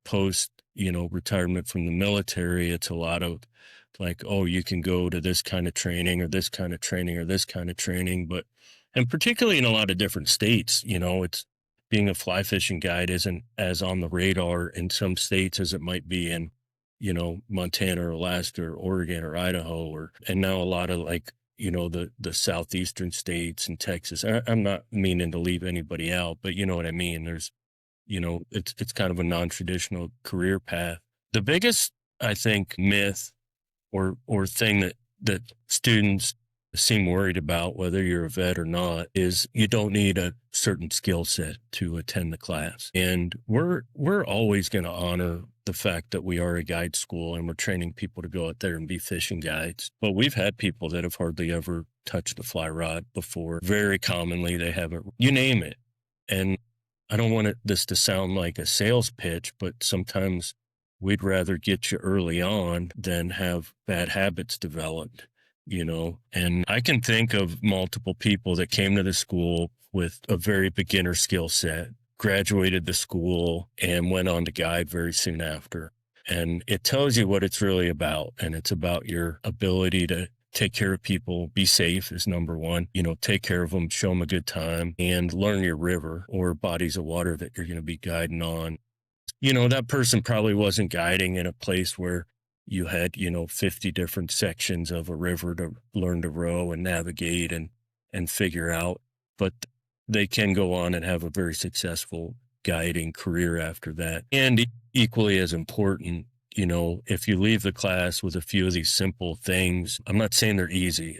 post, retirement from the military, it's a lot of like, oh, you can go to this kind of training or this kind of training or this kind of training. And particularly in a lot of different states, it's being a fly fishing guide isn't as on the radar in some states as it might be in, Montana or Alaska or Oregon or Idaho, and now a lot of like, the southeastern states and Texas. I'm not meaning to leave anybody out, but you know what I mean. There's, it's kind of a non-traditional career path. The biggest, I think, myth or thing that students seem worried about, whether you're a vet or not, is you don't need a certain skill set to attend the class. And we're always going to honor the fact that we are a guide school and we're training people to go out there and be fishing guides. But we've had people that have hardly ever touched a fly rod before. Very commonly, they haven't, you name it. And I don't want this to sound like a sales pitch, but sometimes we'd rather get you early on than have bad habits developed, you know? And I can think of multiple people that came to the school with a very beginner skill set, graduated the school, and went on to guide very soon after. And it tells you what it's really about. And it's about your ability to take care of people, be safe is number one, take care of them, show them a good time, and learn your river or bodies of water that you're going to be guiding on. That person probably wasn't guiding in a place where you had, 50 different sections of a river to learn to row and navigate and figure out, but they can go on and have a very successful guiding career after that. And equally as important, if you leave the class with a few of these simple things, I'm not saying they're easy,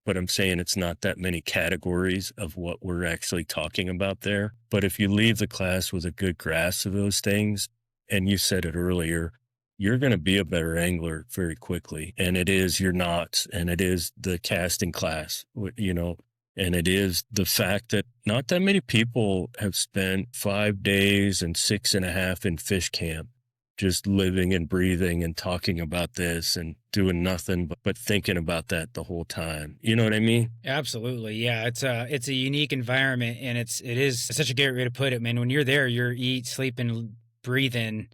but I'm saying it's not that many categories of what we're actually talking about there. But if you leave the class with a good grasp of those things, and you said it earlier, you're going to be a better angler very quickly. And it is your knots, and it is the casting class, and it is the fact that not that many people have spent 5 days and 6.5 in fish camp, just living and breathing and talking about this and doing nothing but thinking about that the whole time. You know what I mean? Absolutely. Yeah, it's a unique environment, and it is such a great way to put it, man. When you're there, you're eat, sleeping, breathing,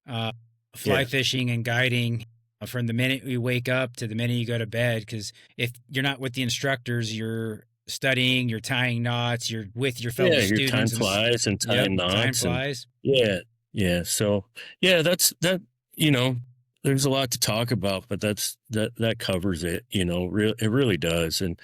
uh, fly Yeah. fishing and guiding from the minute you wake up to the minute you go to bed. Because if you're not with the instructors, you're studying, you're tying knots, you're with your fellow Yeah, your time students, and flies and yep, tying time knots and flies. yeah, yeah. So yeah, you know, there's a lot to talk about, but that covers it, it really does. And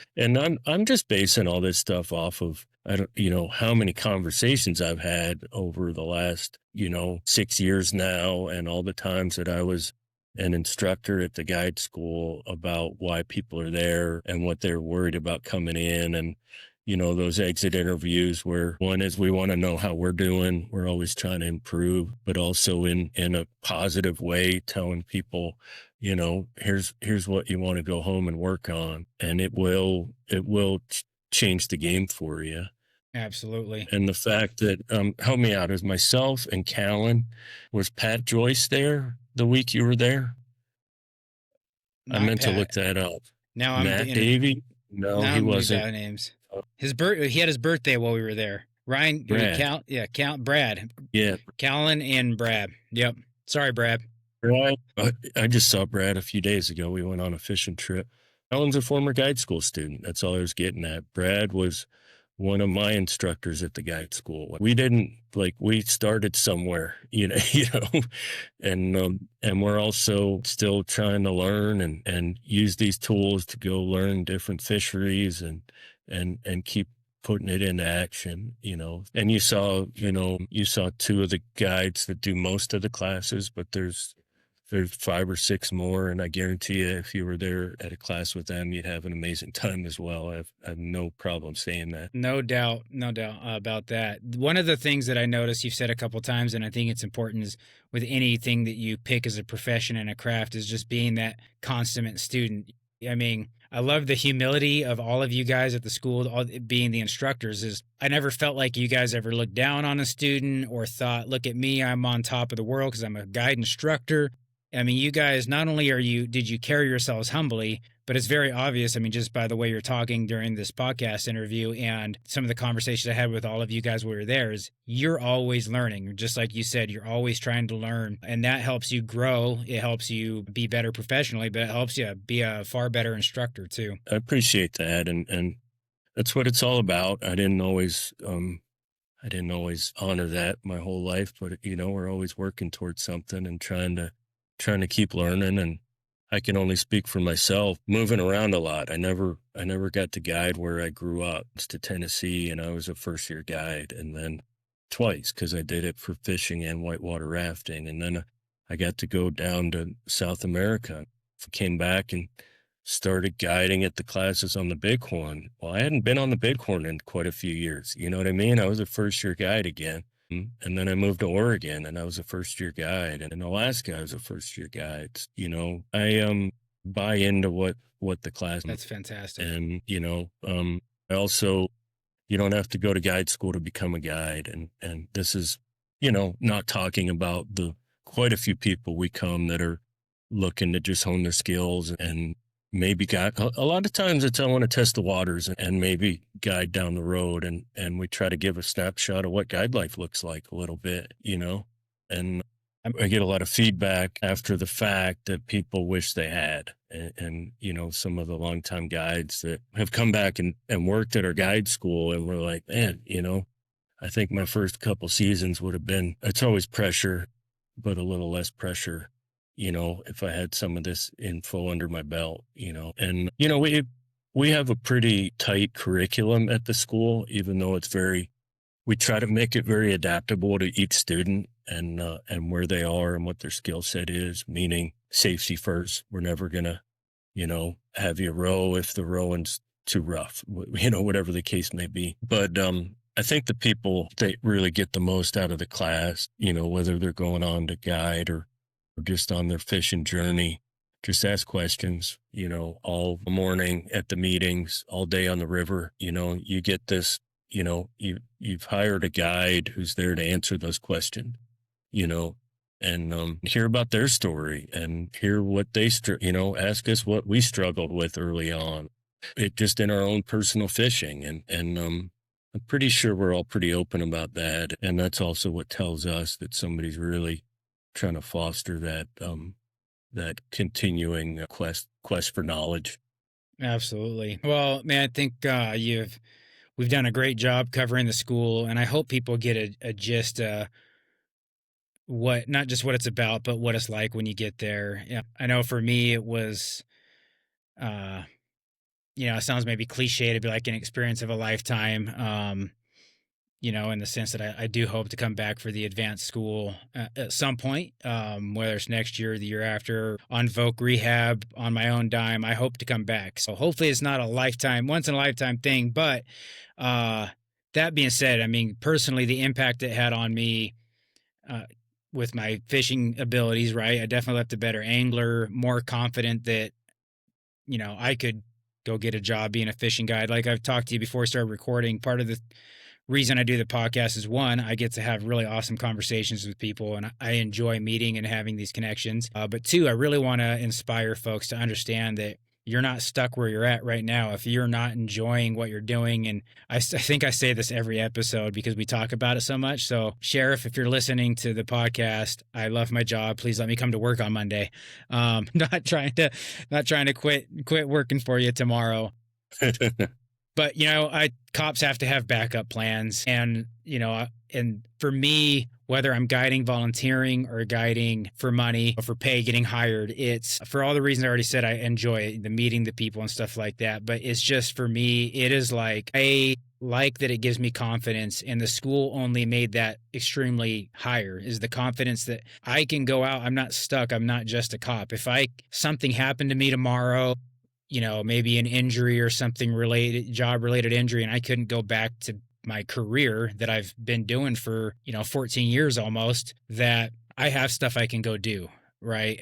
I'm just basing all this stuff off of I don't how many conversations I've had over the last, 6 years now, and all the times that I was an instructor at the guide school about why people are there and what they're worried about coming in. And those exit interviews where one is we want to know how we're doing. We're always trying to improve, but also in a positive way, telling people, here's what you want to go home and work on. And it will change the game for you. Absolutely. And the fact that help me out is myself and Callan. Was Pat Joyce there the week you were there? I Not meant to Pat. look that up. Now I'm Matt in. Davy? No, Now he I'm really wasn't. bad at names. Uh, He had his birthday while we were there. Ryan, Brad. Count Brad, Yeah, Callan and Brad. Yep. Sorry, Brad. Brad. I just saw Brad a few days ago. We went on a fishing trip. Alan's a former guide school student. That's all I was getting at. Brad was one of my instructors at the guide school. We didn't we started somewhere, and we're also still trying to learn and use these tools to go learn different fisheries and keep putting it into action. And you saw two of the guides that do most of the classes, but there's 5 or 6 more, and I guarantee you, if you were there at a class with them, you'd have an amazing time as well. I have no problem saying that. No doubt about that. One of the things that I noticed you've said a couple times, and I think it's important, is with anything that you pick as a profession and a craft, is just being that consummate student. I mean, I love the humility of all of you guys at the school, all being the instructors. Is I never felt like you guys ever looked down on a student or thought, "Look at me, I'm on top of the world because I'm a guide instructor." I mean, you guys, not only did you carry yourselves humbly, but it's very obvious. I mean, just by the way you're talking during this podcast interview and some of the conversations I had with all of you guys when we were there, is you're always learning. Just like you said, you're always trying to learn, and that helps you grow. It helps you be better professionally, but it helps you be a far better instructor too. I appreciate that, and that's what it's all about. I didn't always honor that my whole life, but we're always working towards something and trying to keep learning. And I can only speak for myself. Moving around a lot. I never got to guide where I grew up. It's to Tennessee, and I was a first year guide, and then twice because I did it for fishing and whitewater rafting, and then I got to go down to South America. Came back and started guiding at the classes on the Bighorn. Well, I hadn't been on the Bighorn in quite a few years. You know what I mean? I was a first year guide again. And then I moved to Oregon, and I was a first year guide. And in Alaska, I was a first year guide. I buy into what the class That's fantastic. and I also You don't have to go to guide school to become a guide. And this is, not talking about the quite a few people we come that are looking to just hone their skills and maybe guide. A lot of times it's I want to test the waters and maybe guide down the road, and we try to give a snapshot of what guide life looks like a little bit. And I get a lot of feedback after the fact that people wish they had. And some of the longtime guides that have come back and worked at our guide school and were like, man, I think my first couple seasons would have been, it's always pressure, but a little less pressure, if I had some of this info under my belt. And we have a pretty tight curriculum at the school, even though we try to make it very adaptable to each student and where they are and what their skill set is, meaning safety first. We're never gonna, have you row if the rowing's too rough, whatever the case may be. But I think the people that really get the most out of the class, whether they're going on to guide or just on their fishing journey, just ask questions, all morning at the meetings, all day on the river. You get this, you've hired a guide who's there to answer those questions, you know, and hear about their story and hear what they, ask us what we struggled with early on. It just in our own personal fishing. And I'm pretty sure we're all pretty open about that. And that's also what tells us that somebody's really trying to foster that continuing quest for knowledge. Absolutely. Well, man, I think we've done a great job covering the school, and I hope people get a gist what not just what it's about, but what it's like when you get there. Yeah, I know for me it was uh it sounds maybe cliche to be like an experience of a lifetime. In the sense that I do hope to come back for the advanced school at some point, whether it's next year or the year after, on Voc Rehab on my own dime. I hope to come back. So hopefully it's not a lifetime, once in a lifetime thing. But uh, that being said, I mean, personally, the impact it had on me uh, with my fishing abilities, right? I definitely left a better angler, more confident that, I could go get a job being a fishing guide. Like I've talked to you before we started recording, part of the reason I do the podcast is one, I get to have really awesome conversations with people and I enjoy meeting and having these connections. But two, I really want to inspire folks to understand that you're not stuck where you're at right now. If you're not enjoying what you're doing, and I think I say this every episode because we talk about it so much. So, Sheriff, if you're listening to the podcast, I love my job. Please let me come to work on Monday. Not trying to quit working for you tomorrow. But cops have to have backup plans, and and for me, whether I'm guiding volunteering or guiding for money or for pay, getting hired, it's for all the reasons I already said. I enjoy the meeting the people and stuff like that, but it's just for me, it is like I like that it gives me confidence, and the school only made that extremely higher. Is the confidence that I can go out, I'm not stuck, I'm not just a cop. If something happened to me tomorrow, maybe an injury or something related, job related injury, and I couldn't go back to my career that I've been doing for, 14 years almost, that I have stuff I can go do. Right.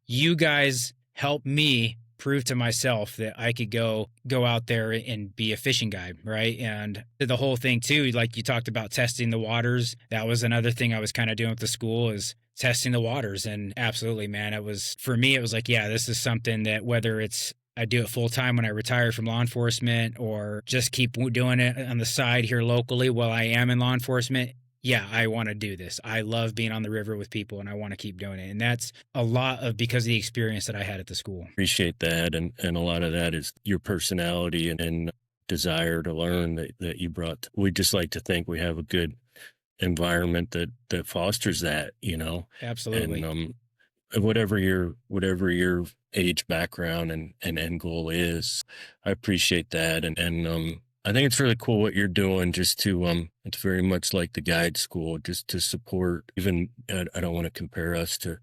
You guys help me prove to myself that I could go out there and be a fishing guide. Right. And the whole thing too, like you talked about testing the waters. That was another thing I was kind of doing with the school, is testing the waters. And absolutely, man, for me, it was like, yeah, this is something that whether it's I do it full time when I retire from law enforcement or just keep doing it on the side here locally while I am in law enforcement. Yeah, I want to do this. I love being on the river with people and I want to keep doing it. And that's a lot of because of the experience that I had at the school. Appreciate that. And a lot of that is your personality and desire to learn that you brought. We just like to think we have a good environment that fosters that. Absolutely. And whatever your age, background, and end goal is, I appreciate that. And I think it's really cool what you're doing, just to it's very much like the guide school, just to support. Even I don't want to compare us to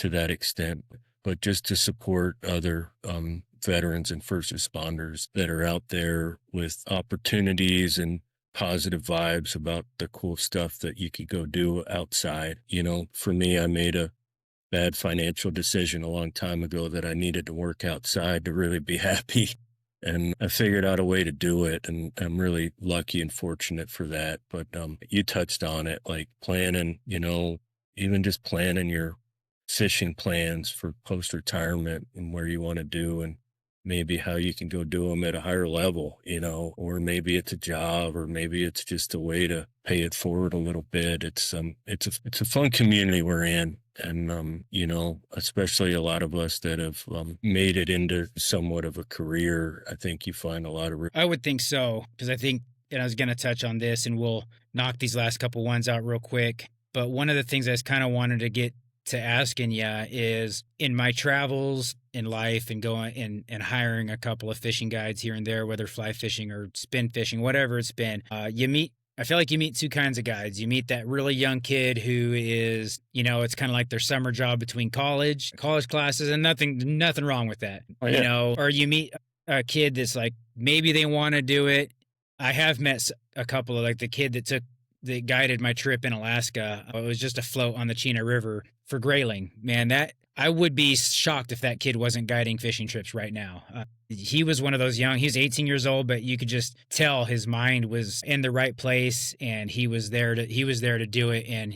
that extent, but just to support other veterans and first responders that are out there with opportunities and positive vibes about the cool stuff that you could go do outside. For me, I made a bad financial decision a long time ago that I needed to work outside to really be happy. and I figured out a way to do it, and I'm really lucky and fortunate for that. But you touched on it, like planning, even just planning your fishing plans for post retirement and where you want to do, and maybe how you can go do them at a higher level, or maybe it's a job, or maybe it's just a way to pay it forward a little bit. It's a fun community we're in. And, especially a lot of us that have made it into somewhat of a career, I think you find a lot of I would think so, because I think, and I was going to touch on this, and we'll knock these last couple ones out real quick. But one of the things I just kind of wanted to get to asking you is, in my travels in life and going and hiring a couple of fishing guides here and there, whether fly fishing or spin fishing, whatever it's been, I feel like you meet two kinds of guides. You meet that really young kid who is, it's kind of like their summer job between college classes, and nothing wrong with that, Oh, yeah. or you meet a kid that's like, maybe they want to do it. I have met a couple of, like, the kid that guided my trip in Alaska. It was just a float on the Chena River for grayling. Man, that I would be shocked if that kid wasn't guiding fishing trips right now. He was one of those young. He was 18 years old, but you could just tell his mind was in the right place, and he was there to do it. And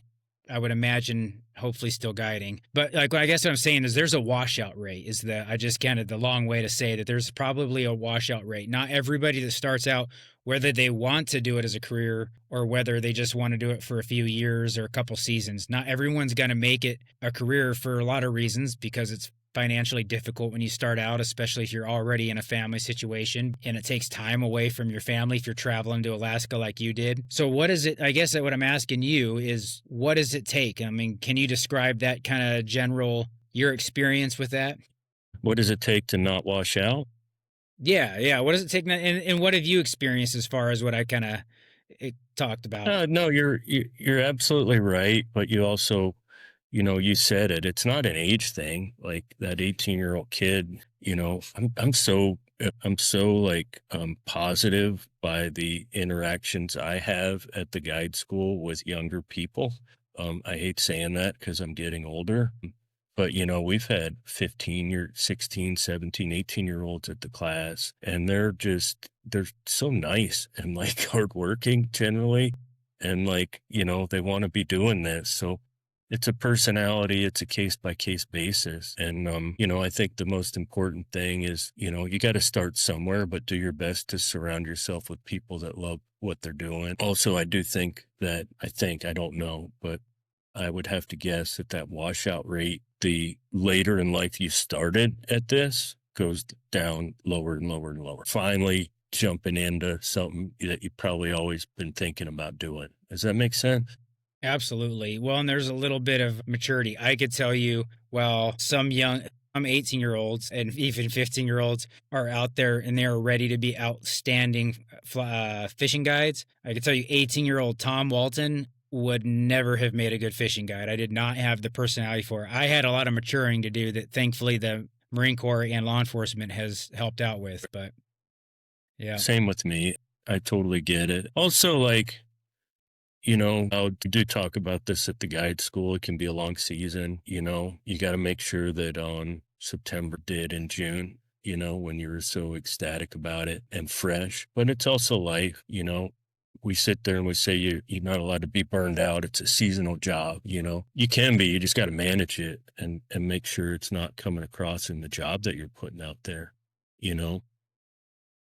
I would imagine, hopefully, still guiding. But, like, I guess what I'm saying is there's a washout rate. I just kind of the long way to say that there's probably a washout rate. Not everybody that starts out, whether they want to do it as a career or whether they just want to do it for a few years or a couple seasons. Not everyone's going to make it a career for a lot of reasons, because it's financially difficult when you start out, especially if you're already in a family situation and it takes time away from your family if you're traveling to Alaska like you did. So what is it? I guess that what I'm asking you is, what does it take? I mean, can you describe that kind of your experience with that? What does it take to not wash out? Yeah, yeah. What does it take? And what have you experienced as far as what I kind of talked about? No, you're absolutely right, but you also, you said it. It's not an age thing. Like that 18-year-old kid, I'm so like positive by the interactions I have at the guide school with younger people. I hate saying that because I'm getting older, but we've had 15-year, 16, 17, 18-year-olds at the class, and they're so nice and like hardworking generally. And like, they want to be doing this. So it's a personality, it's a case by case basis. And, I think the most important thing is, you got to start somewhere, but do your best to surround yourself with people that love what they're doing. Also, I do think I don't know, but I would have to guess that washout rate, the later in life you started at this, goes down lower and lower and lower. Finally, jumping into something that you've probably always been thinking about doing. Does that make sense? Absolutely. Well, and there's a little bit of maturity. I could tell you, well, some 18-year-olds and even 15-year-olds are out there and they're ready to be outstanding fishing guides. I could tell you, 18-year-old Tom Walton would never have made a good fishing guide. I did not have the personality for it. I had a lot of maturing to do that thankfully the Marine Corps and law enforcement has helped out with. But yeah, Same with me. I totally get it. Also, like, I do talk about this at the guide school. It can be a long season. You got to make sure that on September did in June, when you're so ecstatic about it and fresh. But it's also life. We sit there and we say you're not allowed to be burned out. It's a seasonal job. You can be. You just got to manage it and make sure it's not coming across in the job that you're putting out there. You know,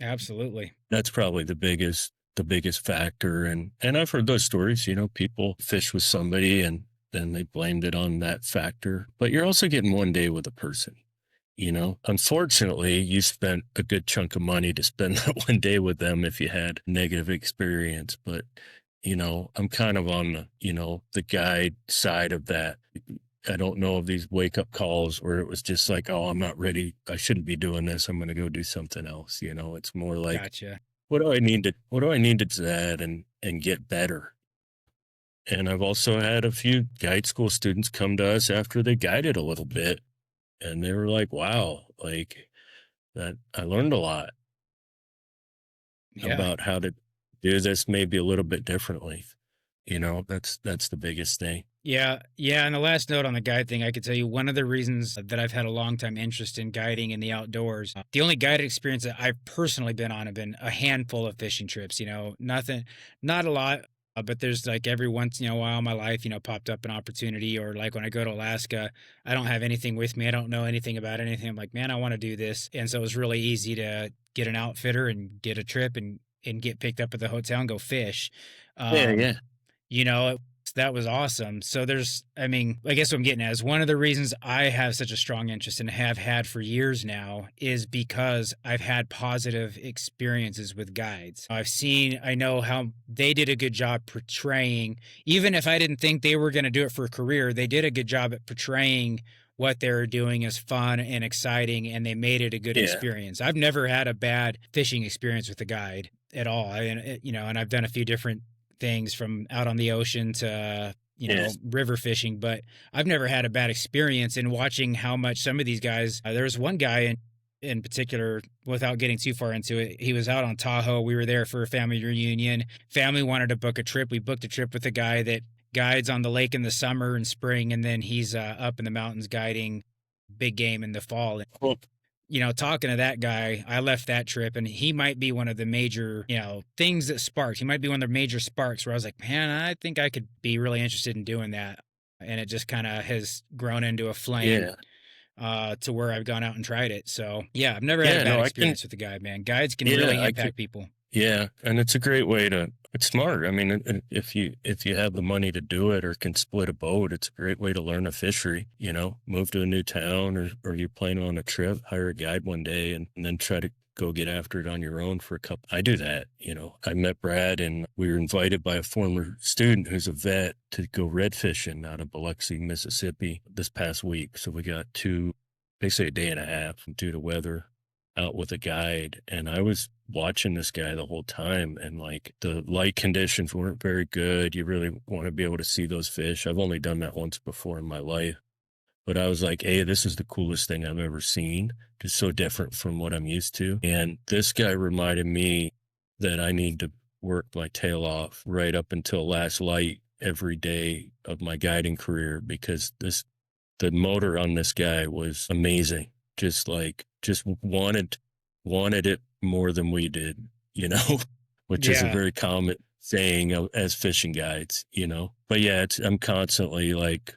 absolutely. that's probably the biggest factor. And I've heard those stories, people fish with somebody and then they blamed it on that factor. But you're also getting one day with a person. Unfortunately, you spent a good chunk of money to spend that one day with them if you had negative experience. But, I'm kind of on the guide side of that. I don't know of these wake up calls where it was just like, oh, I'm not ready. I shouldn't be doing this. I'm going to go do something else. It's more like, Gotcha. what do I need to do that and get better? And I've also had a few guide school students come to us after they guided a little bit, and they were like, wow, like that I learned a lot Yeah. about how to do this maybe a little bit differently. That's the biggest thing. Yeah, yeah. And the last note on the guide thing, I could tell you one of the reasons that I've had a long time interest in guiding in the outdoors. The only guided experience that I've personally been on have been a handful of fishing trips. Nothing, not a lot, but there's like every once in a while in my life, popped up an opportunity, or like when I go to Alaska, I don't have anything with me, I don't know anything about anything. I'm like, man, I want to do this, and so it was really easy to get an outfitter and get a trip and get picked up at the hotel and go fish. Yeah, Um, yeah, you know, that was awesome. So I mean, I guess what I'm getting at is one of the reasons I have such a strong interest and have had for years now is because I've had positive experiences with guides. I know how they did a good job portraying, even if I didn't think they were going to do it for a career, they did a good job at portraying what they were doing as fun and exciting, and they made it a good yeah, experience. I've never had a bad fishing experience with a guide at all. And I've done a few different things from out on the ocean to yeah. river fishing, but I've never had a bad experience in watching how much some of these guys. There was one guy in particular, without getting too far into it, he was out on Tahoe. We were there for a family reunion. Family wanted to book a trip. We booked a trip with a guy that guides on the lake in the summer and spring, and then he's up in the mountains guiding big game in the fall. Well, Talking to that guy, I left that trip, and he might be one of the major, things that sparked. He might be one of the major sparks where I was like, man, I think I could be really interested in doing that. And it just kind of has grown into a flame, yeah, to where I've gone out and tried it. So yeah, I've never had a yeah. bad No, I can. experience with the guide, man. Guides can Yeah, really I can. impact people. Yeah, and it's a great way to. It's smart. I mean, if you have the money to do it or can split a boat, it's a great way to learn a fishery. Move to a new town, or you're planning on a trip, hire a guide one day, and then try to go get after it on your own for a couple. I do that. I met Brad, and we were invited by a former student who's a vet to go red fishing out of Biloxi, Mississippi this past week. So we got basically a day and a half due to weather out with a guide, and I was watching this guy the whole time, and like the light conditions weren't very good. You really want to be able to see those fish. I've only done that once before in my life, but I was like, hey, this is the coolest thing I've ever seen. Just so different from what I'm used to. And this guy reminded me that I need to work my tail off right up until last light every day of my guiding career, because the motor on this guy was amazing. Just wanted it more than we did, you know, which is a Yeah. very common saying as fishing guides. But yeah, I'm constantly like,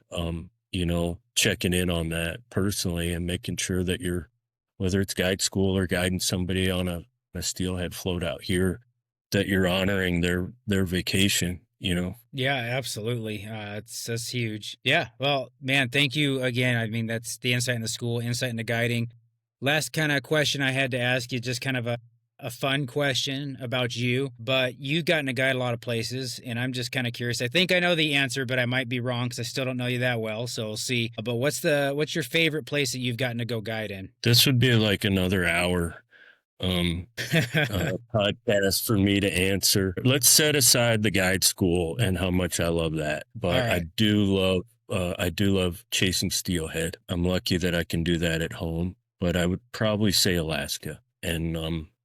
checking in on that personally and making sure that whether it's guide school or guiding somebody on a steelhead float out here, that you're honoring their vacation. Yeah, absolutely. That's huge. Yeah. Well, man, thank you again. I mean, that's the insight in the school, insight into guiding. Last kind of question I had to ask you, just kind of a fun question about you, but you've gotten to guide a lot of places, and I'm just kind of curious. I think I know the answer, but I might be wrong because I still don't know you that well. So we'll see. But what's your favorite place that you've gotten to go guide in? This would be like another hour um podcast for me to answer. Let's set aside the guide school and how much I love that. All But right. I do love chasing steelhead. I'm lucky that I can do that at home, but I would probably say Alaska. And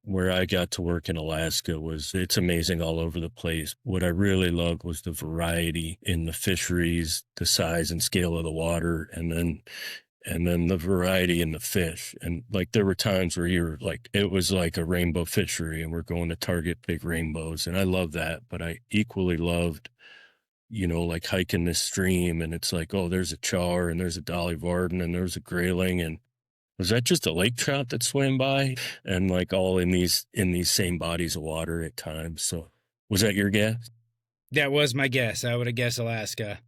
where I got to work in Alaska it's amazing all over the place. What I really loved was the variety in the fisheries, the size and scale of the water, and then the variety in the fish. And like there were times where you're like, it was like a rainbow fishery and we're going to target big rainbows. And I love that. But I equally loved, like hiking this stream, and it's like, oh, there's a char and there's a dolly varden and there's a grayling. And was that just a lake trout that swam by? And like all in these same bodies of water at times. So was that your guess? That was my guess. I would have guessed Alaska,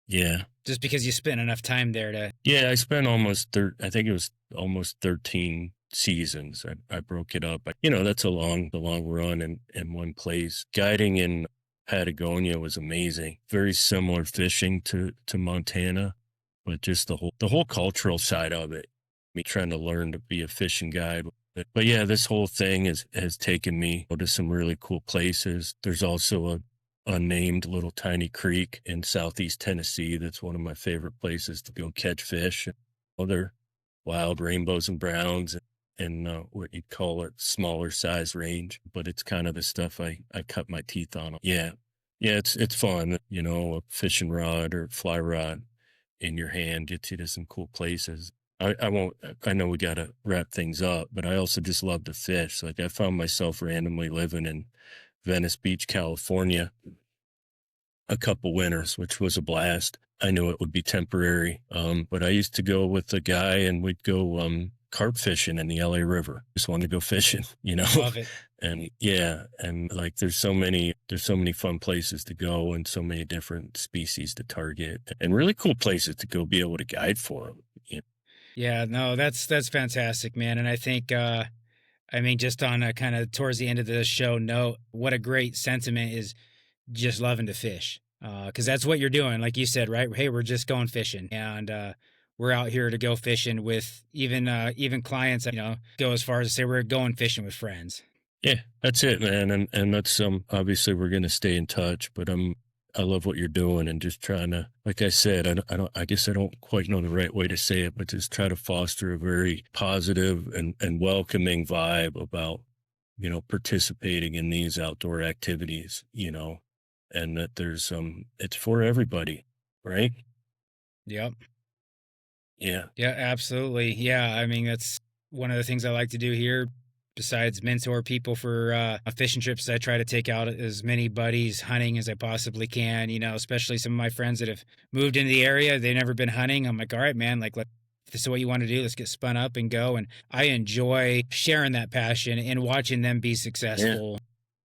Yeah. just because you spent enough time there to. Yeah, I spent I think it was almost 13 seasons. I broke it up. That's a long run in one place. Guiding in Patagonia was amazing. Very similar fishing to Montana, but just the whole cultural side of it. Me trying to learn to be a fishing guide. But yeah, this whole thing has taken me to some really cool places. There's also a unnamed little tiny creek in southeast Tennessee that's one of my favorite places to go catch fish and other wild rainbows and browns, and what you'd call a smaller size range. But it's kind of the stuff I cut my teeth on. Yeah. Yeah, it's fun, a fishing rod or fly rod in your hand gets you to some cool places. I won't I know we gotta wrap things up, but I also just love to fish. Like I found myself randomly living in Venice Beach, California a couple winters, which was a blast. I knew it would be temporary. But I used to go with a guy and we'd go carp fishing in the LA River. Just wanted to go fishing, Love it. And yeah, and like there's so many fun places to go and so many different species to target and really cool places to go be able to guide for them. Yeah, no, that's fantastic, man. And I think I mean, just on a kind of towards the end of the show note, what a great sentiment is just loving to fish. Because that's what you're doing, like you said, right? Hey, we're just going fishing, and we're out here to go fishing with even clients. Go as far as to say we're going fishing with friends. Yeah, that's it, man. And that's obviously we're gonna stay in touch, but I love what you're doing and just trying to, like I said, I guess I don't quite know the right way to say it, but just try to foster a very positive and welcoming vibe about, participating in these outdoor activities, and that there's it's for everybody, right? Yep. Yeah. Yeah, absolutely. Yeah, I mean that's one of the things I like to do here. Besides mentor people for fishing trips, I try to take out as many buddies hunting as I possibly can. Especially some of my friends that have moved into the area, they've never been hunting. I'm like, all right, man, like if this is what you want to do, let's get spun up and go. And I enjoy sharing that passion and watching them be Yeah. successful.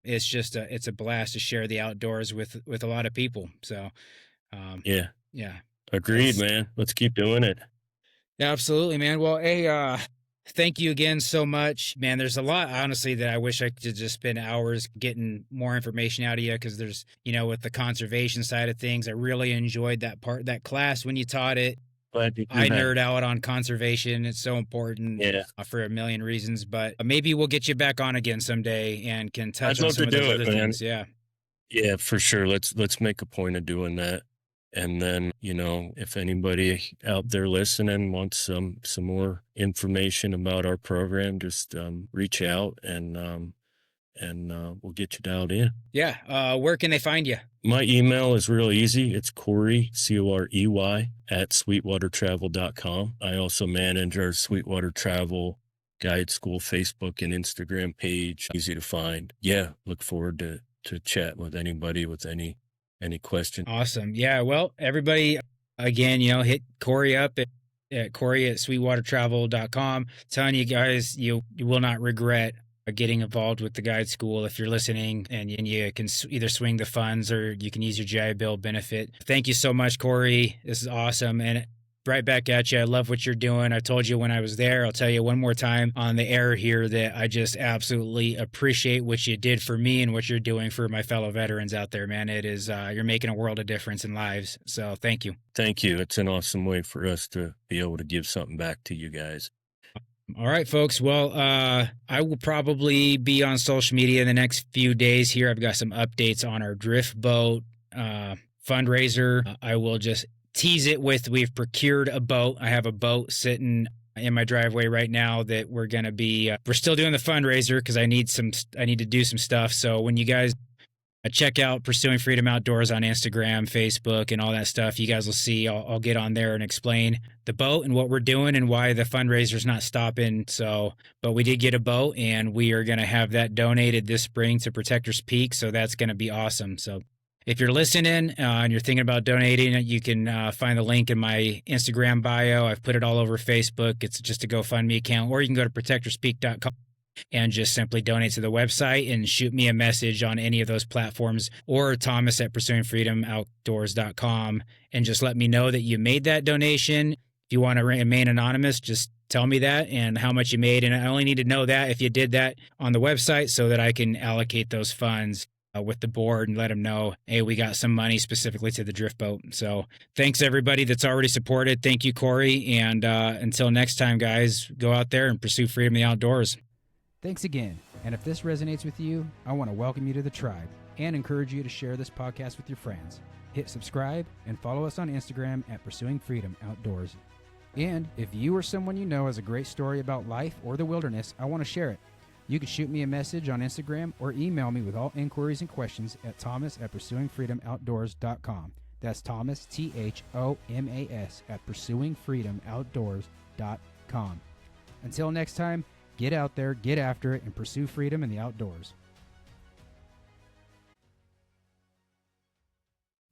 It's a blast to share the outdoors with a lot of people. So um, Yeah. yeah, Agreed, that's man. Let's keep doing it. yeah, absolutely, man. Well, hey, thank you again so much, man. There's a lot, honestly, that I wish I could just spend hours getting more information out of you because there's, with the conservation side of things, I really enjoyed that class when you taught it. Glad to hear I that. nerd out on conservation. It's so important Yeah. for a million reasons, but maybe we'll get you back on again someday and can touch I'd on love some to of those do it, other man. things. Yeah. Yeah, for sure. Let's make a point of doing that. And then, if anybody out there listening wants some more information about our program, just reach out and we'll get you dialed in. Yeah. Where can they find you? My email is real easy. It's Corey, Corey, at sweetwatertravel.com. I also manage our Sweetwater Travel Guide School Facebook and Instagram page. Easy to find. Yeah, look forward to chat with anybody with any question. Awesome. Yeah. Well, everybody, again, hit Corey up at Corey at sweetwatertravel.com. Telling you guys, you will not regret getting involved with the guide school if you're listening and you can either swing the funds or you can use your GI Bill benefit. Thank you so much, Corey. This is awesome. And right back at you. I love what you're doing. I told you when I was there, I'll tell you one more time on the air here that I just absolutely appreciate what you did for me and what you're doing for my fellow veterans out there, man. It is, you're making a world of difference in lives. So thank you. Thank you. It's an awesome way for us to be able to give something back to you guys. All right, folks. Well, I will probably be on social media in the next few days here. I've got some updates on our drift boat fundraiser. I will just tease it with we've procured a boat. I have a boat sitting in my driveway right now that we're going to be we're still doing the fundraiser because I need to do some stuff. So when you guys check out Pursuing Freedom Outdoors on Instagram, Facebook, and all that stuff, you guys will see. I'll get on there and explain the boat and what we're doing and why the fundraiser's not stopping. So, but we did get a boat and we are going to have that donated this spring to Protectors Peak. So that's going to be awesome. So if you're listening and you're thinking about donating, you can find the link in my Instagram bio. I've put it all over Facebook. It's just a GoFundMe account, or you can go to protectorspeak.com and just simply donate to the website and shoot me a message on any of those platforms, or Thomas at pursuingfreedomoutdoors.com, and just let me know that you made that donation. If you want to remain anonymous, just tell me that and how much you made. And I only need to know that if you did that on the website so that I can allocate those funds with the board and let them know, hey, we got some money specifically to the drift boat. So thanks everybody that's already supported. Thank you, Corey. And until next time, guys, go out there and pursue freedom in the outdoors. Thanks again. And if this resonates with you, I want to welcome you to the tribe and encourage you to share this podcast with your friends. Hit subscribe and follow us on Instagram at Pursuing Freedom Outdoors. And if you or someone you know has a great story about life or the wilderness, I want to share it. You can shoot me a message on Instagram or email me with all inquiries and questions at thomas@pursuingfreedomoutdoors.com. That's Thomas, Thomas, at pursuingfreedomoutdoors.com. Until next time, get out there, get after it, and pursue freedom in the outdoors.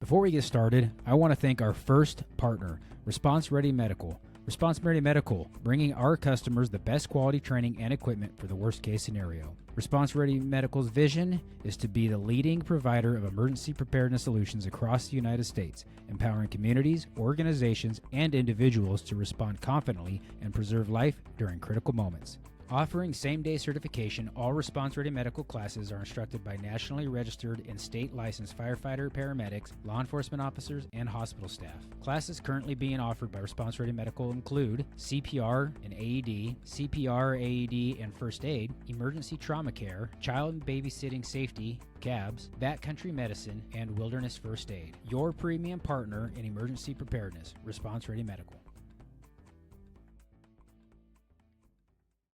Before we get started, I want to thank our first partner, Response Ready Medical. Response Ready Medical, bringing our customers the best quality training and equipment for the worst case scenario. Response Ready Medical's vision is to be the leading provider of emergency preparedness solutions across the United States, empowering communities, organizations, and individuals to respond confidently and preserve life during critical moments. Offering same-day certification, all Response Ready Medical classes are instructed by nationally registered and state-licensed firefighter, paramedics, law enforcement officers, and hospital staff. Classes currently being offered by Response Ready Medical include CPR and AED, CPR, AED, and first aid, emergency trauma care, child and babysitting safety, CABS, backcountry medicine, and wilderness first aid. Your premium partner in emergency preparedness, Response Ready Medical.